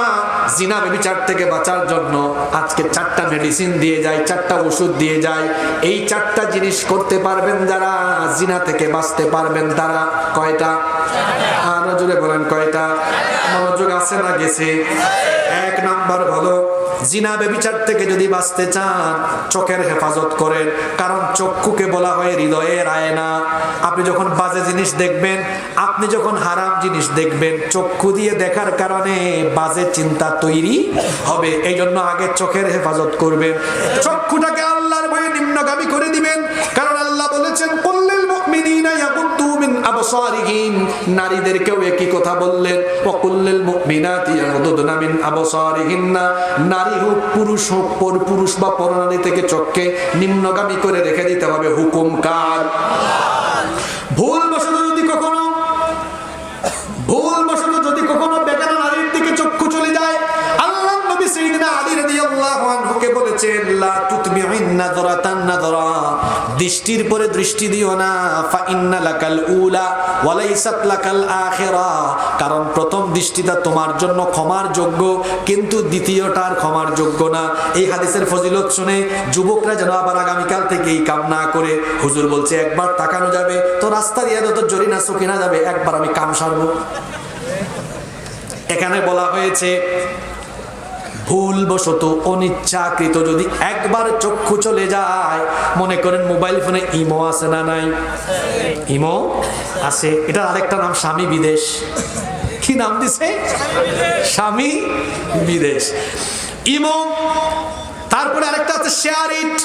জিনা ব্যভিচার থেকে বাঁচার জন্য আজকে 4টা মেডিসিন দিয়ে যায়, 4টা ওষুধ দিয়ে যায়। এই 4টা জিনিস করতে পারবেন যারা, জিনা থেকে বাঁচতে পারবেন তারা। কয়টা? আরো জোরে বলেন কয়টা? মনোযোগ আছে না গেছে? 1 নাম্বার হলো জিনা ব্যভিচার থেকে যদি বাঁচতে চান চোখের হেফাজত করেন, কারণ চক্ষুকে বলা হয় হৃদয়ের আয়না। আপনি যখন বাজে জিনিস দেখবেন, আপনি যখন হারাম জিনিস দেখবেন, চক্ষু দিয়ে দেখার কারণে বাজে চিন্তা তৈরি হবে। এই জন্য আগে চোখের হেফাজত করবেন, চক্ষুটাকে আল্লাহর ভয়ে নিম্নগামী করে দিবেন। কারণ আল্লাহ বলেছেন কুল্লিল মুমিনিনা ইয়াগুদ্দু মিন আবসারিহিম, নারীদেরকেও একই কথা বললেন, ওয়া কুল্লিল মুমিনাতি ইয়াগুদ্দুনা মিন আবসারিহিন্না, নারী হোক পুরুষ হোক, পুরুষ বা পরনারী থেকে চোখকে নিম্নগামী করে রেখে দিতে হবে। হুকুম কার? ভুলবশত যদি কখনো বেগানা নারীর দিকে চক্ষু চলে যায়, আল্লাহ নবী সাইয়্যিদিনা আলী রাদিয়াল্লাহু আনহুকে বলেছেন লা তুতমিউন নাযরাতান নাযরা, দৃষ্টির পরে দৃষ্টি দিও না, ফা ইন্না লাকাল উলা ওয়া লাইসাত লাকাল আখিরা, কারণ প্রথম দৃষ্টিটা তোমার জন্য ক্ষমার যোগ্য, কিন্তু দ্বিতীয়টার ক্ষমার যোগ্য না। এই হাদিসের ফজিলত শুনে যুবকরা যেন আবার আগামীকাল থেকে এই কাম না করে, হুজুর বলছে একবার তাকানো যাবে তো রাস্তা দিয়ে তো জরিনা সুকিনা যাবে, একবার আমি কাম সারবো। এখানে বলা হয়েছে ভুলবশত অনিচ্ছাকৃত যদি একবার চক্ষু চলে যায়, মনে করেন মোবাইল ফোনে ইমো আছে না নাই? ইমো আছে, এটা আরেকটা নাম স্বামী বিদেশ। কি নাম দিছে? স্বামী বিদেশ, ইমো। তারপরে আরেকটা আছে শেয়ার ইট,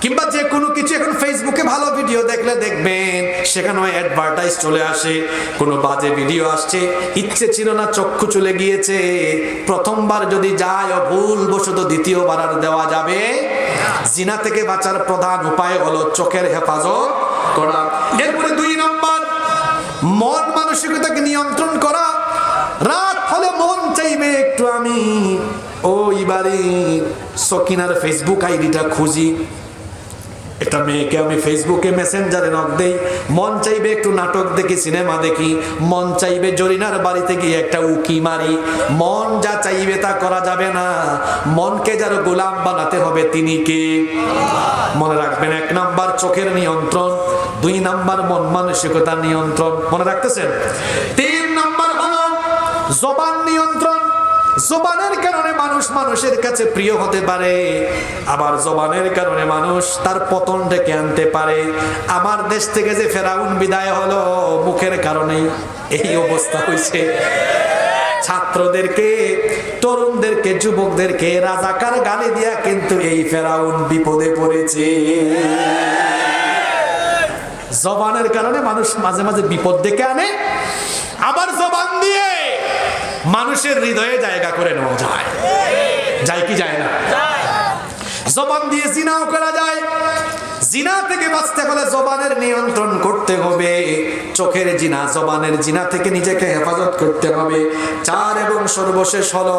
কিংবা যে কোনো কিছু। এখন ফেসবুকে ভালো ভিডিও দেখলে দেখবেন সেখানে অ্যাডভার্টাইজ চলে আসে, কোনো বাজে ভিডিও আসছে, ইচ্ছে ছিল না চক্ষু চলে গিয়েছে, প্রথমবার যদি যায় ভুলবশত দ্বিতীয়বার আর দেওয়া যাবে। জিনা থেকে বাঁচার প্রধান উপায় হলো চোখের হেফাজত করা। এরপরে 2 নম্বর, মন মানসিকতাকে নিয়ন্ত্রণ করা। রাত হলে মন চাইবে একটু আমি ওই বাড়ির সকিনার ফেসবুক আইডিটা খুঁজি, একটা মেয়েকে আমি ফেসবুকে মেসেঞ্জারে নক দেই, মন চাইবে একটু নাটক দেখি, সিনেমা দেখি, মন চাইবে জরিনার বাড়িতে গিয়ে একটা উকি মারি। মন যা চাইবে তা করা যাবে না, মনকে যার গোলাম বানাতে হবে তিনি কে? মনে রাখবেন, 1 নাম্বার চোখের নিয়ন্ত্রণ, 2 নাম্বার মন মানসিকতার নিয়ন্ত্রণ, মনে রাখতেছেন? 3 নাম্বার হলো জবান নিয়ন্ত্রণ। জবানের কারণে মানুষ মানুষের কাছে প্রিয় হতে পারে, আবার জবানের কারণে মানুষ তার পতন ডেকে আনতে পারে। আমার দেশ থেকে যে ফেরাউন বিদায় হলো মুখের কারণেই এই অবস্থা হয়েছে। ছাত্রদেরকে, তরুণদেরকে, যুবকদেরকে রাজাকার গালি দিয়া কিন্তু এই ফেরাউন বিপদে পড়েছে। জবানের কারণে মানুষ মাঝে মাঝে বিপদ ডেকে আনে, আবার জবান দিয়ে মানুষের হৃদয়ে জায়গা করে নেওয়া যায়। যায় কি যায় না? জবান দিয়ে জিনাও করা যায়। জিনা থেকে বাঁচতে হলে জবানের নিয়ন্ত্রণ করতে হবে। চোখের জিনা, জবানের জিনা থেকে নিজেকে হেফাজত করতে হবে। 4 এবং সর্বশেষ হলো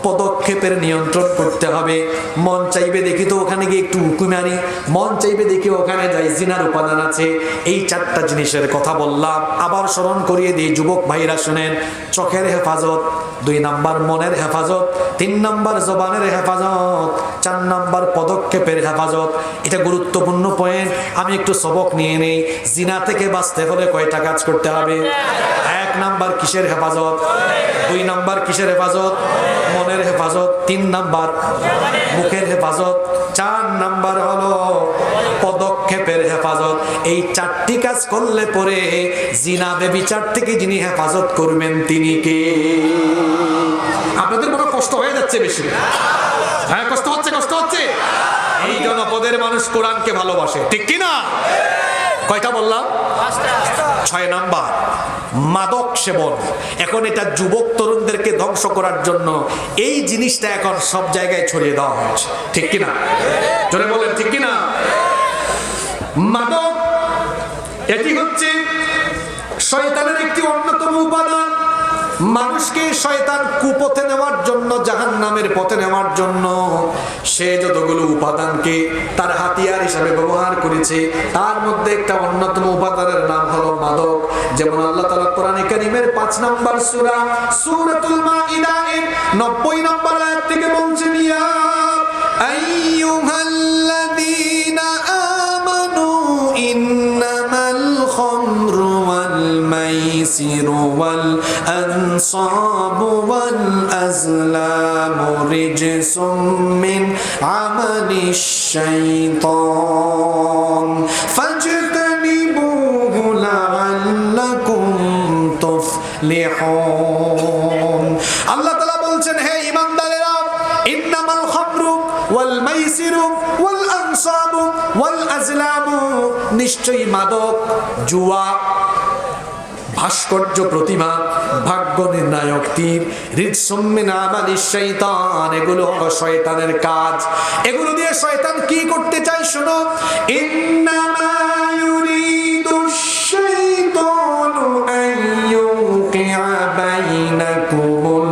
পদক্ষেপের নিয়ন্ত্রণ করতে হবে। মন চাইবে দেখি তো ওখানে গিয়ে একটু উঁকি মারি, মন চাইবে দেখি ওখানে যাই, জিনার উপাদান আছে। এই 4টা জিনিসের কথা বললাম, আবার স্মরণ করিয়ে দিই যুবক ভাইরা শুনেন। চোখের হেফাজত, 2 নাম্বার মনের হেফাজত, 3 নাম্বার জবানের হেফাজত, 4 নাম্বার পদক্ষেপের হেফাজত। এটা গুরুত্বপূর্ণ পয়েন্ট। আমি একটু সবক নিয়ে নেই। জিনা থেকে বাঁচতে হলে কয়টা কাজ করতে হবে? 1 নাম্বার কিসের হেফাজত? 2 নাম্বার কিসের হেফাজত? মনের হেফাজত। 3 নাম্বার মুখের হেফাজত। 4 নাম্বার হলো পদক্ষেপের হেফাজত। এই 4টি কাজ করলে পরে জিনা বেবিচার থেকে যিনি হেফাজত করবেন তিনি কে? আপনাদের বড় কষ্ট হয়ে যাচ্ছে বেশি? হ্যাঁ, কষ্ট হচ্ছে, কষ্ট হচ্ছে। এই জনপদের মানুষ কোরআনকে ভালোবাসে, ঠিক কি না? কয়টা বললাম? 6 নাম্বার মাদক সেবন। এখন এটা যুবক তরুণদেরকে ধ্বংস করার জন্য এই জিনিসটা এখন সব জায়গায় ছড়িয়ে দেওয়া হয়েছে, ঠিক কি না? জোরে বলেন, ঠিক কি না? মাদক এটি হচ্ছে শয়তানের একটি অন্যতম উপাদান। মানুষকে শয়তান কুপথে নেওয়ার জন্য, জাহান্নামের পথে নেওয়ার জন্য সে যতগুলো উপাদানকে তার হাতিয়ার হিসাবে ব্যবহার করেছে, তার মধ্যে একটা অন্যতম উপাদানের নাম হলো মাদক। যেমন আল্লাহ তাআলা কোরআনে কারীমের 5 নম্বর সূরা সূরাতুল মাইদা এর 90 নম্বর আয়াত থেকে বলছেন, ইয়া আইয়ুহাল্লাযীনা আমানু ইন্নামাল খামরু ওয়াল মাইসিরু والميسر والأنصاب والأزلام رجس من عمل الشيطان فاجتنبوه لعلكم تفلحون আল্লাহ তাআলা বলছেন, হে ঈমানদারেরা, ইন্নামাল খামরু ওয়াল মাইসিরু ওয়াল আনসাবু ওয়াল আজলামু, নিশ্চয়ই মাদক, জুয়া, ভাস্কর্য প্রতিমা, ভাগ্য নির্ণায়ক তীর, রিজসুম মিন আমালিশ শাইতান, এগুলো হলো শয়তানের কাজ। এগুলো দিয়ে শয়তান কি করতে চায় শোনো, ইন্নামা ইউরিদুশ শাইতানু আন ইউকিআ বাইনাকুমুল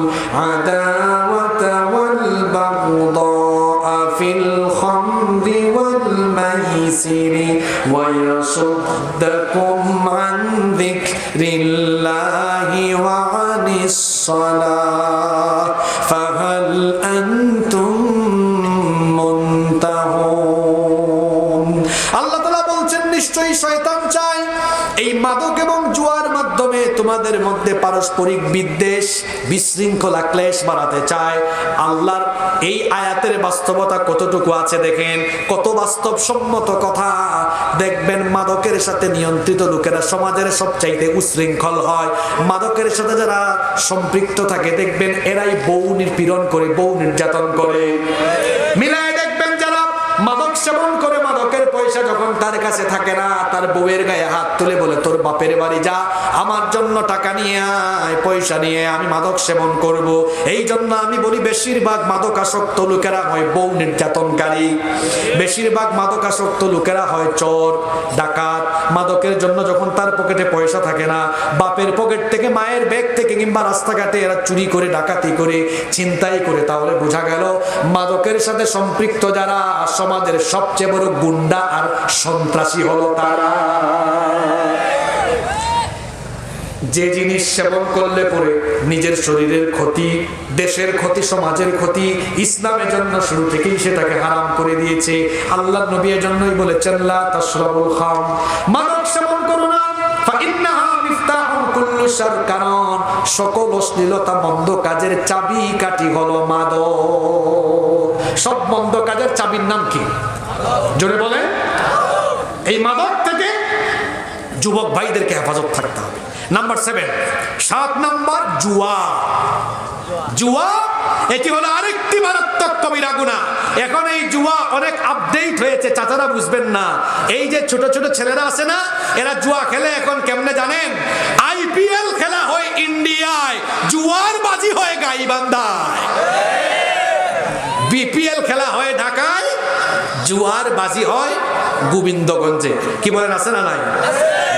আদাওয়াতা ওয়াল বাগদাআ ফিল খামরি ওয়াল মাইসিরি ওয়া ইয়াসুদ্দাকুম আন যিকরিল্লাহি ওয়া আনিস সালাহ ফাহাল আনতুম মুনতাহুন। আল্লাহ তাআলা বলছেন, নিশ্চয়ই শয়তান চায় এই মাদক এবং জুয়ার মাধ্যমে তোমাদের মধ্যে পারস্পরিক বিদ্বেষ, বিশৃঙ্খলা, ক্লেশ বাড়াতে চায়। আল্লাহর এই আয়াতের বাস্তবতা কতটুকু আছে দেখেন, কত বাস্তবসম্মত কথা। দেখবেন মাদকের সাথে নিয়ন্ত্রিত লোকেরা সমাজের সবচাইতে উশৃঙ্খল হয়। মাদকের সাথে যারা সম্পৃক্ত থাকে দেখবেন এরাই বউ নিপীড়ন করে, বউ নির্যাতন করে। মিলায় দেখবেন যারা মাদক সেবন করে, মাদকের পয়সা যখন তার কাছে থাকে না, তার বউয়ের গায়ে হাত তুলে বলে, তোর বাপের বাড়ি যা, আমার জন্য টাকা নিয়ে আয়, পয়সা নিয়ে আমি মাদক সেবন করব। এই জন্য আমি বলি বেশিরভাগ মাদকাসক্ত লোকেরা হয় বউ নির্যাতনকারী, বেশিরভাগ মাদকাসক্ত লোকেরা হয় চোর, ডাকাত। মাদকের জন্য যখন তার পকেটে পয়সা থাকে না, বাপের পকেট থেকে, মায়ের ব্যাগ থেকে কিংবা রাস্তাঘাটে এরা চুরি করে, ডাকাতি করে, ছিনতাই করে, তাহলে বোঝা গেল মাদকের সাথে সম্পৃক্ত যারা সমাজের সবচেয়ে বড় গুন্ডা আর সন্ত্রাসী হলো তারা। যে জিনিস সেবন করলে পরে নিজের শরীরের ক্ষতি, দেশের ক্ষতি, সমাজের ক্ষতি, ইসলামের জন্য শুরু থেকেই সেটাকে হারাম করে দিয়েছে। আল্লাহর নবী এর জন্যই বলেছেন, লা তাশরাবুল খাম, মাদক সেবন করো না, ফাইন্নাহা মিফতাহুল কুল্লি শার, কারণ সকল অশ্লীলতা, মন্দ কাজের চাবি কাঠি হলো মাদক। সব মন্দ কাজের চাবির নাম কি? জোরে বলেন। এই মাদক থেকে যুবক ভাইদেরকে হেফাজত থাকতে হবে। নাম্বার 7, 7 নাম্বার, জুয়া। জুয়া এটি হলো আরেকটি মারাত্মক কবিরা গুনাহ। এখন এই জুয়া অনেক আপডেট হয়েছে, চাচারা বুঝবেন না। এই যে ছোট ছোট ছেলেরা আছে না, এরা জুয়া খেলে এখন কেমনে জানেন? আইপিএল খেলা হয় ইন্ডিয়ায়, জুয়ার বাজি হয় গাইবান্ধায়। বিপিএল খেলা হয় ঢাকায়, জুয়ার বাজি হয় গোবিন্দগঞ্জে। কি বলেন, আছে না নাই?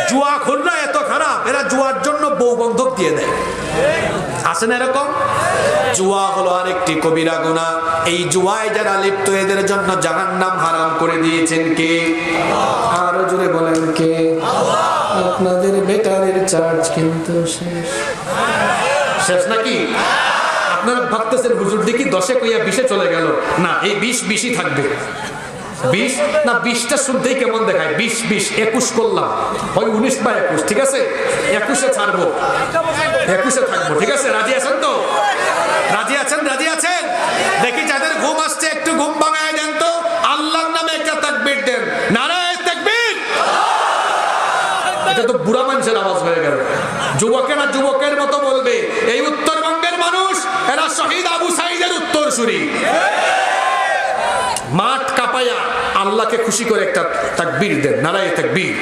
জুয়া খুলনা এত খারাপ, এরা জুয়ার জন্য বউ বন্ধক দিয়ে দেয়। আছে না এরকম? জুয়া হলো আরেকটি কবিরা গুনাহ। এই জুয়ায় যারা লিপ্ত, এদের জন্য জাহান্নাম হারাম করে দিয়েছেন কে? আরো জোরে বলেন কে? আপনাদের বেটারের চার্জ কিন্তু শেষ। শেষ নাকি? আপনারা ভাবতেছেন হুজুর দেখি 10-এ কইয়া 20-এ চলে গেল। না, এই 20-20ই থাকবে। 20 না, 20টা শুনতেই কেমন দেখায়। 20-20 21 করলাম, হয় 19 বা 21, ঠিক আছে? 21-এ ছাড়বো, 21-এ থাকবো, ঠিক আছে? রাজি আছেন তো? রাজি আছেন? রাজি আছেন? দেখি যাদের ঘুম আসছে একটু ঘুম ভাঙায় দেন তো। আল্লাহর নামে একটা তাকবীর দেন, নারায়ে তাকবীর। এটা তো বুড়া মানুষের আওয়াজ হয়ে গেল। যুবকেরা যুবকের মতো বলবে। এই উত্তরবঙ্গের মানুষ, এরা শহীদ আবু সাঈদের উত্তরসূরি। মাঠ কাঁপায়া আল্লাহকে খুশি করে একটা তাকবীর দেন, নারায়ে তাকবীর।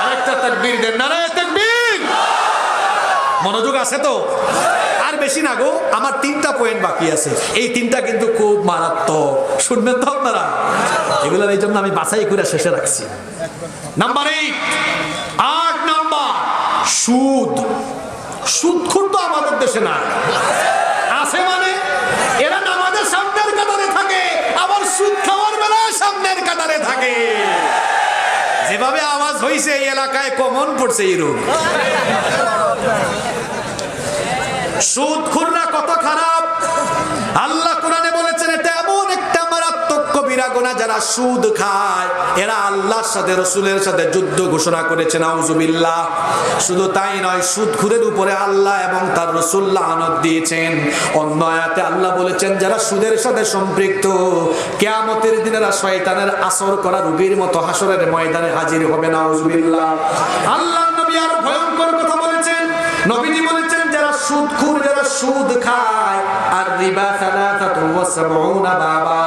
আরেকটা তাকবীর দেন, নারায়ে তাকবীর। মনোযোগ আছে তো? আর বেশি না গো, আমার 3টা পয়েন্ট বাকি আছে। এই 3টা কিন্তু খুব মারাত্মক, শুনবেন তো আপনারা? এগুলোর এই জন্য আমি বাছাই করে শেষে রাখছি। নাম্বার 8, 8 নাম্বার, সুদ। সুদখোর তো আমাদের দেশে না আছে, মানে এরা নামাজের সামনের কাতারে থাকে, আবার সুদ খাওয়ার বেলায় সামনের কাতারে থাকে। যেভাবে আওয়াজ হইছে এই এলাকায় কমন পড়ছে এই রূপ। সুদখোররা কত খারাপ! আল্লাহ কোরআনে বলেছেন এটা এমন একটা মারাত্মক কবিরা কবিরা গুনাহ যারা সুদ খায় এরা আল্লাহর সাথে রাসূলের সাথে যুদ্ধ ঘোষণা করেছে, নাউজুবিল্লাহ। শুধু তাই নয়, সুদখোরের উপরে আল্লাহ এবং তার রাসূল লানত দিয়েছেন। অন্য আয়াতে আল্লাহ বলেছেন যারা সুদের সাথে সম্পৃক্ত কিয়ামতের দিনে এরা শয়তানের আসর করা রোগীর মতো হাসরের ময়দানে হাজির হবে, নাউজুবিল্লাহ। আল্লাহর নবী আরো ভয়ঙ্কর কথা বলেছেন। নবীজি বলেছেন যারা সুদখোর, যারা সুদ খায়, আর রিবা সালাসাতু ওয়া সাবউনা বাবা।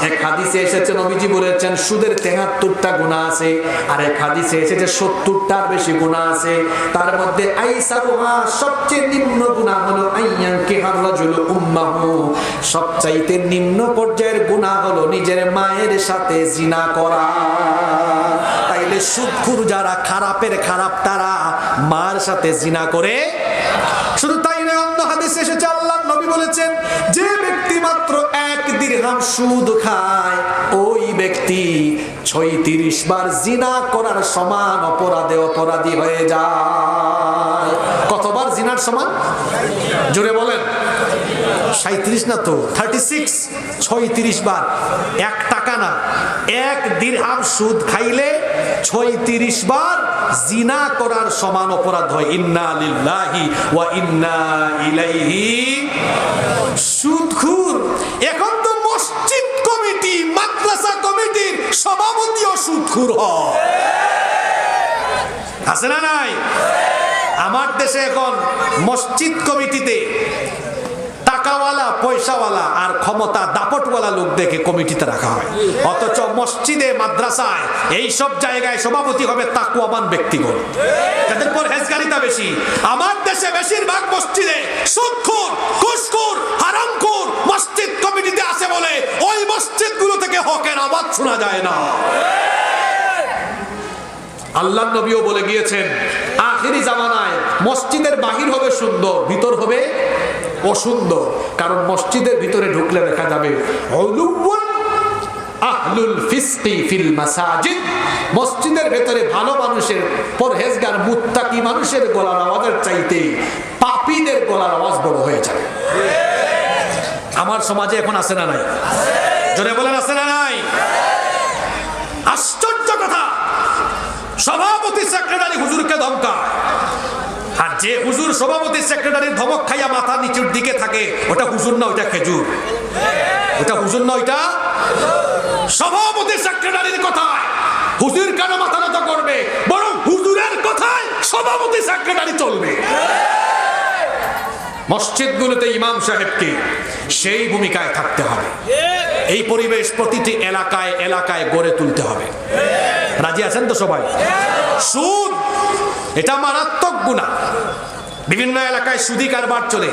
এক হাদিসে এসেছে নবীজি বলেছেন সুদের ৭৩টা গুনাহ আছে, আর এক হাদিসে এসেছে ৭০টার বেশি গুনাহ আছে। তার মধ্যে আইসারুহা সবচেয়ে নিম্ন গুনাহ হলো আইয়ানকি হাররাজুল উম্মাহু, সবচাইতে নিম্ন পর্যায়ের গুনাহ হলো নিজের মায়ের সাথে জিনা করা। তাইলে সুদখোর যারা খারাপের খারাপ তারা মার সাথে জিনা করে। শুধু তাই নয়, অন্য হাদিসে এসেছে আল্লাহর নবী বলেছেন যে ব্যক্তি মাত্র ১ দিরহাম সুদ খায় ওই ব্যক্তি ৩৬ বার জিনা করার সমান অপরাধে অপরাধী হয়ে যায়। কতবার জিনার সমান? জোরে বলেন। ৩৭ না তো 36, ৩৬ বার। ১ টাকা না, ১ দিরহাম সুদ খাইলে ৩৬ বার জিনা করার সমান অপরাধ হয়। ইন্না লিল্লাহি ওয়া ইন্না ইলাইহি। সুদখোর। এখন তো মসজিদ কমিটি, মাদ্রাসা কমিটির সভাপতিও সুদখোর হয়, আছে না নাই? আমার দেশে এখন মসজিদ কমিটিতে টাকাওয়ালা, পয়সাওয়ালা আর ক্ষমতা দাপটওয়ালা লোক দেখে কমিটিতে রাখা হয়, অথচ মসজিদে মাদ্রাসায় এই সব জায়গায় সভাপতি হবে তাকওয়াবান ব্যক্তিগণ, যাদের পরহেজগারিতা বেশি। আমার দেশে বেশিরভাগ মসজিদে সুদখোর, ঘুষখোর, হারামখোর মসজিদ কমিটিতে আছে বলে ওই মসজিদগুলো থেকে হকের আওয়াজ শোনা যায় না। আল্লাহর নবীও বলে গিয়েছেন আখিরি জামানায় মসজিদের বাহির হবে সুন্দর, ভিতর হবে অসুন্দর। কারণ মসজিদের ভিতরে ঢুকলে দেখা যাবে আহলুল ফিসকি ফিল মাসাজিদ, মসজিদের ভেতরে ভালো মানুষের, পরহেজগার মুত্তাকি মানুষের গলার আওয়াজের চাইতে পাপীদের গলার আওয়াজ বড় হয়ে যাবে। আমার সমাজে এখন আছে না নাই? জোরে বলেন আছে না নাই? আশ্চর্য কথা, সভাপতি সেক্রেটারি হুজুরকে ধমকায়, আর যে হুজুর সভাপতি সেক্রেটারির ধমক খাইয়া মাথা নিচের দিকে থাকে ওটা হুজুর না, ওটা খেজুর। ওটা হুজুর না, ওইটা সভাপতি সেক্রেটারির কথায় হুজুর কেন মাথা নত করবে? বরং হুজুরের কথায় সভাপতি সেক্রেটারি চলবে। মসজিদগুলোতে ইমাম সাহেবকে সেই ভূমিকায় থাকতে হবে। এই পরিবেশ প্রতিটি এলাকায় এলাকায় গড়ে তুলতে হবে। রাজি আছেন তো সবাই? সুদ এটা মারাত্মক গুনাহ। বিভিন্ন এলাকায় সুদি কারবার চলে,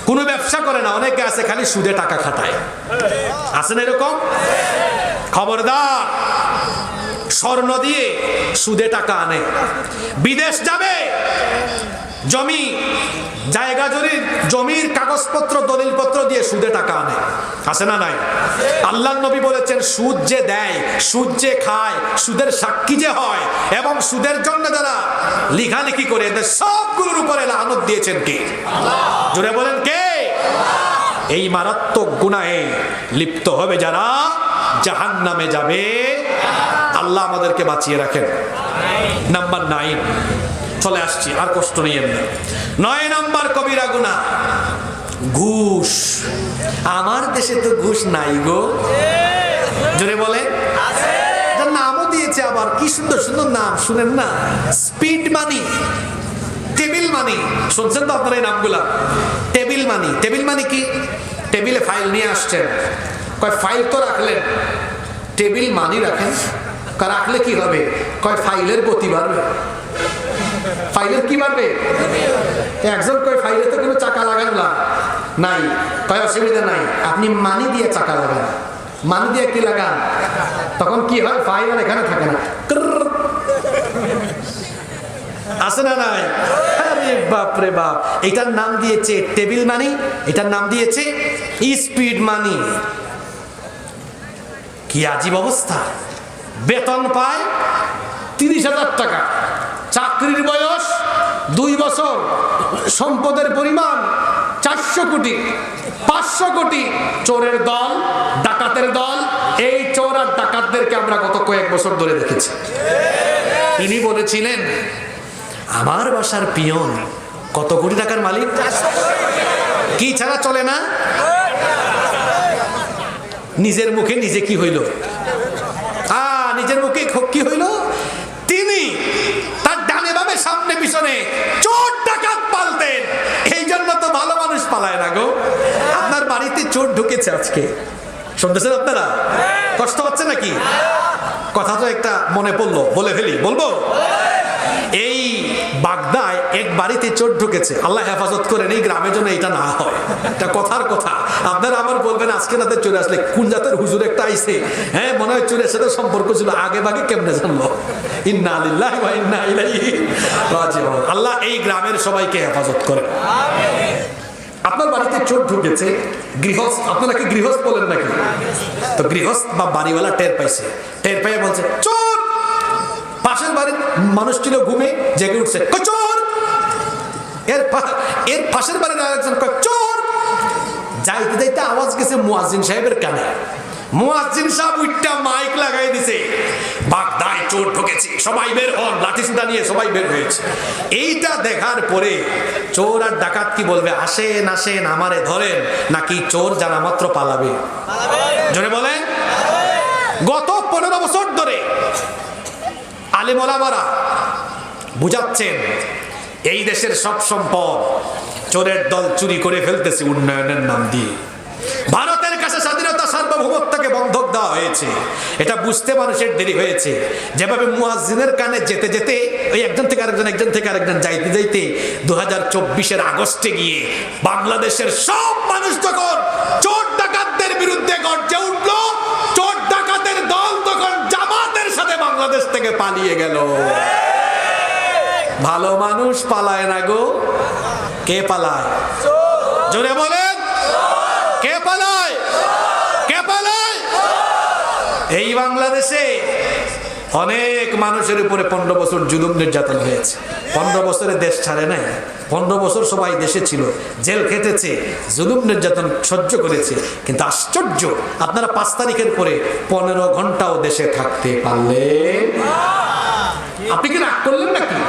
কোনো ব্যবসা করে না, অনেকে আছে খালি সুদে টাকা খাটায়। আছেন এরকম? খবরদার, স্বর্ণ দিয়ে সুদে টাকা আনে, বিদেশ যাবে, জমি জায়গা জমির কাগজপত্র দলিলপত্র দিয়ে সুদে টাকা আনে, আছে না নাই? আল্লাহর নবী বলেছেন সুদ যে দেয়, সুদ যে খায়, সুদের সাক্ষী যে হয় এবং সুদের জন্য যারা লেখালেখি করে, এদের সবগুলোর উপরে লানত দিয়েছেন কে? জোরে বলেন কে? এই মারাত্মক গুনাহে লিপ্ত হবে যারা, জাহান্নামে যাবে। আল্লাহ আমাদেরকে বাঁচিয়ে রাখেন। নাম্বার 9 চলে আসছি, আর কষ্ট নিয়েন না। 9 নাম্বার কবিরা গুনাহ ঘুষ। আমার দেশে তো ঘুষ নাই গো, জোরে বলে। নামও দিয়েছে আবার, কি সুন্দর সুন্দর নাম, শুনেন না? স্পিড মানি, টেবিল মানি, শুনছেন তো আপনারা এই নামগুলা? টেবিল মানি। টেবিল মানি কি? টেবিলে ফাইল নিয়ে আসছেন, কয় ফাইল তো রাখলেন, টেবিল মানি রাখেন। রাখলে কি হবে? কয় ফাইলের গতি বাড়বে। ফাইলের কি বাড়বে? একজন কয় ফাইলে তো কোনো চাকা লাগান নাই, কয় অসুবিধা নাই, আপনি মানি দিয়ে চাকা লাগান। মানি দিয়ে কি লাগান? তখন কি হয়? ফাইল আর এখানে থাকে না, আছে না নাই? আরে বাপ রে বাপ, এটার নাম দিয়েছে টেবিল মানি, এটার নাম দিয়েছে স্পিড মানি। কি আজীব অবস্থা! বেতন পায় 30,000 টাকা, চাকরির বয়স 2 বছর, সম্পদের পরিমাণ 400 কোটি, 500 কোটি। চোরের দল, ডাকাতের দল, এই চোর আর ডাকাতদেরকে আমরা গত কয়েক বছর ধরে দেখেছি। তিনি বলেছিলেন আমার বাসার পিয়ন কত কোটি টাকার মালিক, কি ছাড়া চলে না। নিজের মুখে নিজে কি হইল, নিজের মুখে কি হইল, তিনি তার ডানে বামে সামনে পিছনে চোর ডাকাত পালতেন। এই জন্য তো ভালো মানুষ পালায় না গো। আপনার বাড়িতে চোর ঢুকেছে আজকে, শুনতেছেন আপনারা? কষ্ট হচ্ছে নাকি? কথা তো একটা মনে পড়লো, বলে ফেলি, বলবো। এই বাগদায় এক বাড়িতে চোর ঢুকেছে, আল্লাহ হেফাজত করেন এই গ্রামের জন্য এটা না হয়, এটা কথার কথা। আপনারা আবার বলবেন আজকে রাতে চলে আসলে কোন জাতের হুজুর একটা আইছে, হ্যাঁ মনে হয় চোরের সাথে সম্পর্ক ছিল, আগে ভাগে কেমনে জানলো। ইন্না লিল্লাহি ওয়া ইন্না ইলাইহি রাজিউন। আল্লাহ এই গ্রামের সবাইকে হেফাজত করেন। আপনার বাড়িতে চোর ঢুকেছে, গৃহস্থ, আপনারা কি গৃহস্থ বলেন নাকি? তো গৃহস্থ বা বাড়িওয়ালা টের পাইছে, টের পাইয়া বলছে চোর। পাশের বাড়ির মানুষ ছিল ঘুমে, জেগে উঠছে, চোর। এর পাশের বাড়ির আরেকজন চোর। যাইতে যাইতে আওয়াজ গেছে মুয়াজ্জিন সাহেবের কানে। মুয়াজ্জিন সাহেব উঠটা মাইক লাগাই দিছে, বাগদায় চোর ঢুকেছে, সবাই বের হন, লাঠিসোঁটা নিয়ে সবাই বের হয়েছে। এইটা দেখার পরে চোর আর ডাকাত কি বলবে, আসেন আসেন আমারে ধরেন, নাকি চোর জানা মাত্র পালাবে? জোরে বলেন। গত 15 বছর ধরে আলেম ওলামারা বুঝাচ্ছেন এই দেশের সব সম্পদ চোরের দল চুরি করে ফেলতেছে উন্নয়নের নাম দিয়ে। ভারতের কাছে স্বাধীনতা সার্বভৌমত্বকে বন্ধক দেওয়া হয়েছে, এটা বুঝতে মানুষের দেরি হয়েছে। যেভাবে মুয়াজ্জিনের কানে যেতে যেতে ওই একজন থেকে আরেকজন, একজন থেকে আরেকজন যাইতে যাইতে 2024-এর আগস্টে গিয়ে বাংলাদেশের সব মানুষ যখন চোর ডাকাতদের বিরুদ্ধে গর্জে উঠল, চোর ডাকাতের দল তখন জামাতের সাথে বাংলাদেশ থেকে পালিয়ে গেল। ভালো মানুষ পালায় না গো। কে পালায়? জোরে বলেন, কে পালায়? কে পালায়? এই বাংলাদেশে অনেক মানুষের উপরে 15 বছর জুলুম নির্যাতন হয়েছে। 15 বছরে দেশ ছাড়ে নাই, 15 বছর সবাই দেশে ছিল, জেল খেটেছে, জুলুম নির্যাতন সহ্য করেছে। কিন্তু আশ্চর্য, আপনারা 5 তারিখের পরে 15 ঘন্টাও দেশে থাকতে পারলেন। আপনি কি রাগ করলেন নাকি?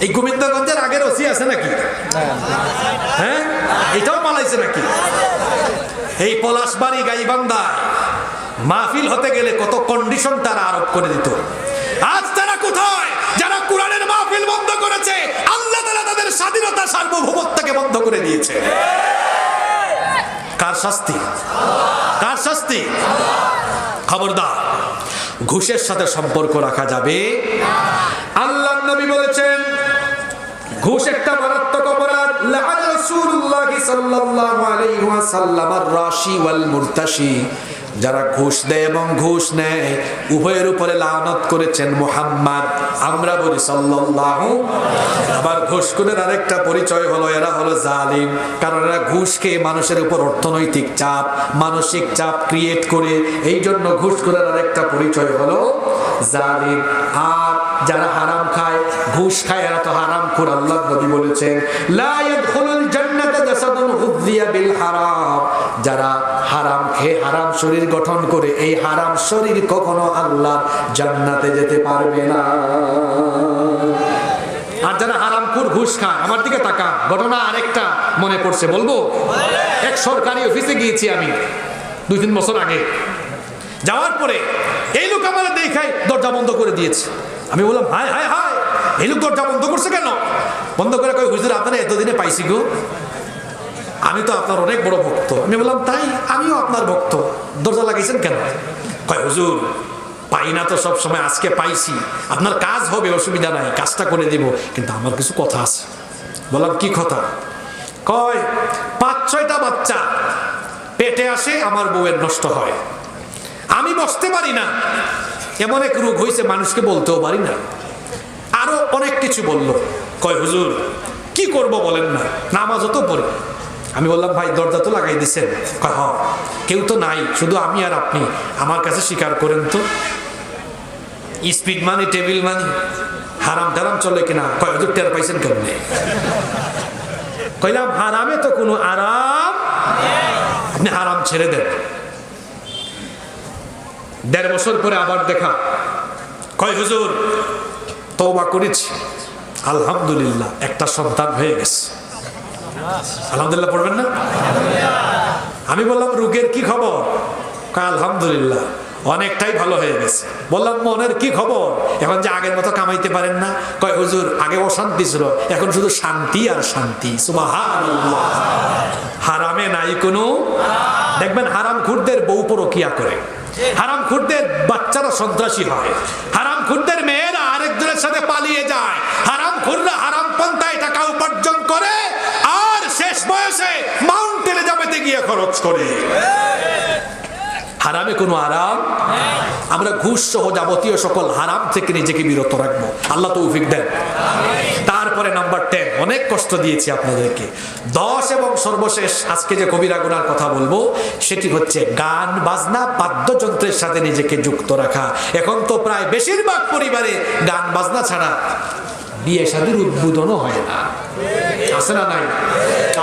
এই গোবিন্দগঞ্জের আগের ওসি আছে নাকি? হ্যাঁ, এটাও পালাইছে নাকি? এই পলাশবাড়ি গাইবান্ধা মাহফিল হতে গেলে কত কন্ডিশন তারা আরোপ করে দিত। আজ তারা কোথায়? যারা কোরআনের মাহফিল বন্ধ করেছে, আল্লাহ তাআলা তাদের স্বাধীনতা সার্বভৌমত্বকে বন্ধ করে দিয়েছে। কার শাস্তি? কার শাস্তি? খবরদার, ঘুষের সাথে সম্পর্ক রাখা যাবে। আল্লাহর নবী বলেছেন ঘুষ একটা মারাত্মক অপরাধ। লাআন রাসূলুল্লাহ সাল্লাল্লাহু আলাইহি ওয়াসাল্লাম আর-রাশি ওয়াল মুরতাশি, যারা ঘুষ দেয় এবং ঘুষ নেয় উভয়ের উপরে লানত করেছেন মুহাম্মদ। আমরা বলি সাল্লাল্লাহু। আবার ঘুষখোরের আরেকটা পরিচয় হলো এরা হলো জালিম, কারণ এরা ঘুষ খেয়ে মানুষের উপর অর্থনৈতিক চাপ, মানসিক চাপ ক্রিয়েট করে। এই জন্য ঘুষখোরের আরেকটা পরিচয় হলো জালিম। আর যারা হারাম খায়, ঘুষ খায়, এরা তো হারামখোর। আল্লাহ নবী বলেছেন লা ইয়াদখুলুল জান্নাতা জাসাদুন গুযিয়া বিল হারাম, যারা হারাম খেয়ে হারাম শরীর গঠন করে, এই হারাম শরীর কখনো আল্লাহর জান্নাতে যেতে পারবে না। আর যারা হারামখোর ঘুষ খায়, আমার দিকে তাকা, ঘটনা আরেকটা মনে পড়ছে, বলবো। এক সরকারি অফিসে গিয়েছি আমি 2-3 বছর আগে। যাওয়ার পরে এই লোক আমার দেখায় দরজা বন্ধ করে দিয়েছে। আমি বললাম হায় হায় হায়, এই লোক দরজা বন্ধ করছে কেন? বন্ধ করে কই, হুজুর আপনারা এতদিনে পাইছি গো, আমি তো আপনার অনেক বড় ভক্ত। আমি বললাম তাই, আমিও আপনার ভক্ত, দরজা লাগাইছেন কেন? কয় হুজুর পাই না তো সব সময়, আজকে পাইছি, আপনার কাজ হবে, অসুবিধা নাই, কাজটা করে দিব, কিন্তু আমার কিছু কথা আছে। বললাম কি কথা? কয় 5-6টা বাচ্চা পেটে আসে, আমার বউয়ের নষ্ট হয়, আমি বসতে পারি না, এমন এক রোগ হয়েছে মানুষকে বলতেও পারি না, আরো অনেক কিছু বলল। কয় হুজুর কি করব বলেন না, নামাজও তো পড়ি। আমি বললাম ভাই দরজা তো লাগাই দিছেন? কয় হ, কেউ তো নাই, শুধু আমি আর আপনি, আমার কাছে স্বীকার করেন তো, স্পিড মানি, টেবিল মানি, হারাম টারাম চলে কিনা? কয় হুজুর টের পাইছেন কেমনে? কইলাম হারামে তো কোনো আরাম, আপনি হারাম ছেড়ে দেন। 1.5 বছর পরে আবার দেখা, কয় হুজুর তওবা করেছি, আলহামদুলিল্লাহ একটা সন্তান হয়ে গেছে। আলহামদুলিল্লাহ পড়বেন না? আমি বললাম রোগের কি খবর? কয় আলহামদুলিল্লাহ অনেকটাই ভালো হয়ে গেছে। বললাম মনের কি খবর? এখন যে আগের মতো কামাইতে পারেন না? কয় হুজুর আগে অশান্তি ছিল, এখন শুধু শান্তি আর শান্তি। সুবহানাল্লাহ। হারামে নাই কোনো, দেখবেন হারামখোরদের বউ পরকিয়া করে, হারামখোরদের বাচ্চারা সন্ত্রাসী হয়, হারামখোরদের মেয়েরা আরেকজনের সাথে পালিয়ে যায়, হারামখোররা হারাম পন্থায় টাকা উপার্জন করে আর শেষ বয়সে মাউন্টেনে যাবেতে গিয়ে খরচ করে। হারামে কোনো আরাম। আমরা ঘুষ সহ যাবতীয় সকল হারাম থেকে নিজেকে বিরত রাখবো, আল্লাহ তৌফিক দেন। তারপরে নাম্বার 10, অনেক কষ্ট দিয়েছি আপনাদেরকে। 10 এবং সর্বশেষ আজকে যে কবিরা গুনার কথা বলবো সেটি হচ্ছে গান বাজনা বাদ্যযন্ত্রের সাথে নিজেকে যুক্ত রাখা। এখন তো প্রায় বেশিরভাগ পরিবারে গান বাজনা ছাড়া বিয়ে শাদীর উদ্বোধনও হয় না, আছে না নাই?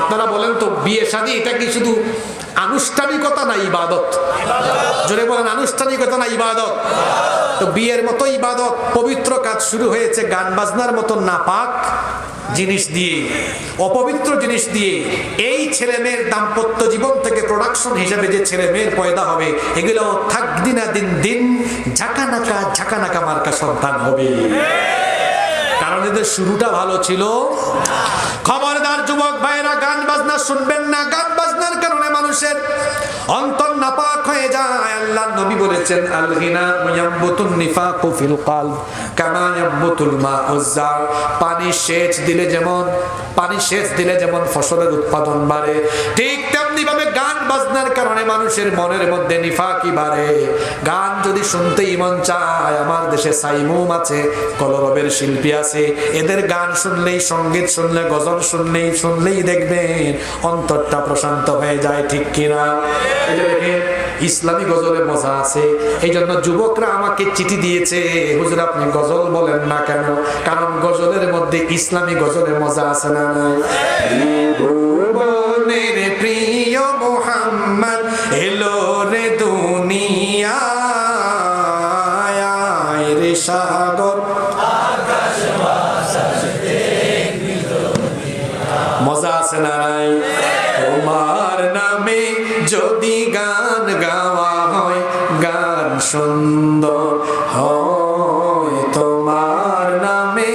আপনারা বলেন তো, বিয়ে শাদী এটা কি শুধু আনুষ্ঠানিকতা না ইবাদত? জোরে বলেন, আনুষ্ঠানিকতা না ইবাদত? তো বিয়ের মতো ইবাদত, পবিত্র কাজ শুরু হয়েছে গান বাজনার মতো নাপাক জিনিস দিয়ে, অপবিত্র জিনিস দিয়ে। এই ছেলে মেয়ের দাম্পত্য জীবন থেকে প্রোডাকশন হিসেবে যে ছেলে মেয়ের পয়দা হবে, এগুলো থাকদিনা দিন দিন ঝাঁকানাকা ঝাঁকানাকা মার্কা সন্তান হবে, কারণ এদের শুরুটা ভালো ছিল। খবরদার যুবক ভাইরা, গান বাজনা শুনবেন না। গান বাজনার কারণে মানুষের অন্তর নাপাক হয়ে যায়। আল্লাহ নবী বলেছেন, আল গিনা ইয়ামবুতুন নিফাকু ফিল কলব কামা ইয়ামবুতুল মাউজ জার। পানি সেচ দিলে যেমন ফসলের উৎপাদন বাড়ে, ঠিক তেমনি ভাবে গান বাজনার কারণে মানুষের মনের মধ্যে নিফাকি বাড়ে। গান যদি শুনতেই মন চায়, আমার দেশে সাইমুম আছে, কলরবের শিল্পী আছে, এদের গান শুনলেই, সঙ্গীত শুনলে, গজল শুনলেই দেখবেন অন্তরটা প্রশান্ত হয়ে যায়, ঠিক কিনা? এই যে দেখেন ইসলামী গজলের মজা আছে। এই জন্য যুবকরা আমাকে চিঠি দিয়েছে, হুজুর আপনি গজল বলেন না কেন? কারণ গজলের মধ্যে ইসলামী গজলের মজা আছে না? ভুবনের প্রিয় মুহাম্মদ এলো রে দুনিয়ায়, রে সাগর মজা আছে না নাই? তোমার নামে যদি গান গাওয়া হয়, গান সুন্দর হয়। তোমার নামে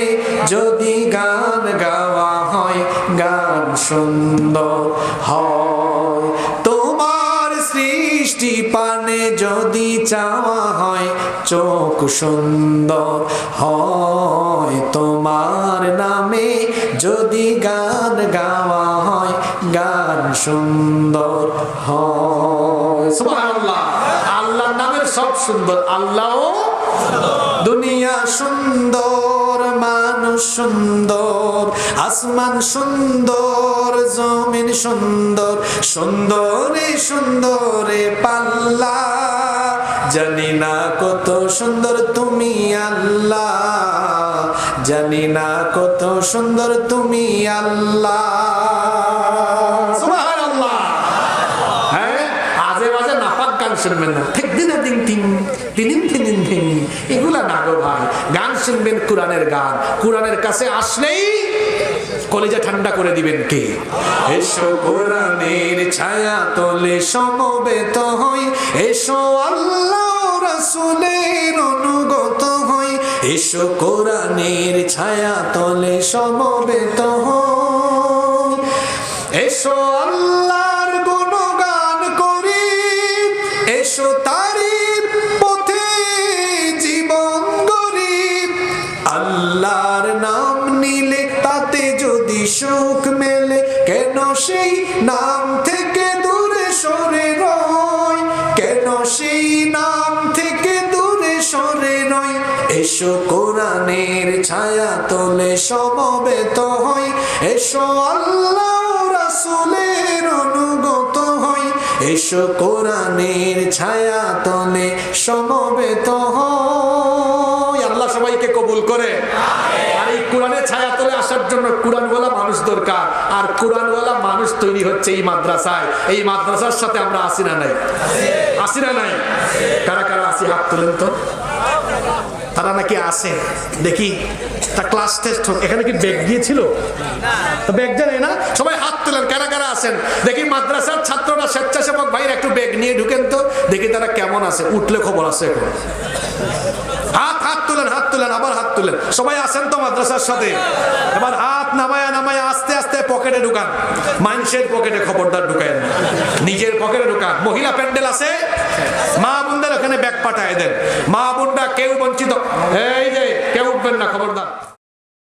যদি গান গাওয়া হয়, গান সুন্দর হয়। তোমার সৃষ্টি পানে যদি চাওয়া হয়, চোখ সুন্দর হয়। তোমার নামে যদি গান গাওয়া হয়, গান সুন্দর হয়। সুবহানাল্লাহ। আল্লাহর নামের সব সুন্দর, আল্লাহও দুনিয়া সুন্দর, মানুষ সুন্দর, আসমান সুন্দর, জমিন সুন্দর, সুন্দরে সুন্দরে পাল্লা। জানি না কত সুন্দর তুমি আল্লাহ, জানি না কত সুন্দর তুমি আল্লাহ। সুবহানাল্লাহ। হ্যাঁ, আজে বাজে নাপাক গান শুনবেন না, ঠিক দিন দিন তিন তিন তিন তিন, এগুলা না গো ভাই। গান শুনবেন কোরআনের গান, কোরআনের কাছে আসলেই কলিজা ঠান্ডা করে দিবেন কে? এসো কোরআনের ছায়া তলে সমবেত হই, এসো আল্লাহ রাসূলের অনুগত হই। এসো কোরআনের ছায়া তলে সমবেত হই, এসো আল্লাহর গুণগান করি, এসো তারি পথে জীবন গড়ি। আল্লাহর নাম নিলে তাতে যদি সুখ মেলে, কেন সেই নাম থেকে দূরে সরে রই, কেন সেই নাম থেকে দূরে সরে রই। এসো কোরআনের ছায়া তলে সমবেত হই, এসো আল্লাহ রাসূলের অনুগত হই। এসো কোরআনের ছায়া তলে সমবেত হই। আল্লাহ সবাইকে কবুল করে। আর এই কোরআনের ছায়া তলে আসার জন্য কোরআন বলা মানুষ দরকার। আর কোরআনওয়ালা মানুষ তৈরি হচ্ছে এই মাদ্রাসায়। এই মাদ্রাসার সাথে আমরা আসি না নাই? আসি না নাই? কারা কারা আসি হাত তুলেন তো। তারা নাকি আসে, দেখি তা ক্লাস টেস্ট হোক। এখানে কি ব্যাগ দিয়েছিল? ব্যাগ দেয় না? সবাই হাত তুলেন, কারা কারা আসেন দেখি। মাদ্রাসার ছাত্ররা, স্বেচ্ছাসেবক ভাইরা একটু ব্যাগ নিয়ে ঢুকেন তো, দেখি তারা কেমন আছে। উঠলে খবর আছে এখন। হাত তুলেন, হাত তুলেন, আবার হাত তুলেন। সবাই আসেন তো মাদ্রাসার সাথে। এবার হাত নামায়া নামায়া আস্তে আস্তে পকেটে ঢুকান। মানুষের পকেটে খবরদার ঢুকায় না, নিজের পকেটে ঢুকান। মহিলা প্যান্ডেল আছে, মা বোনদের ওখানে ব্যাগ পাঠায় দেন। মা বোনরা কেউ বঞ্চিত, এই যে কেউ উঠবেন না, খবরদার।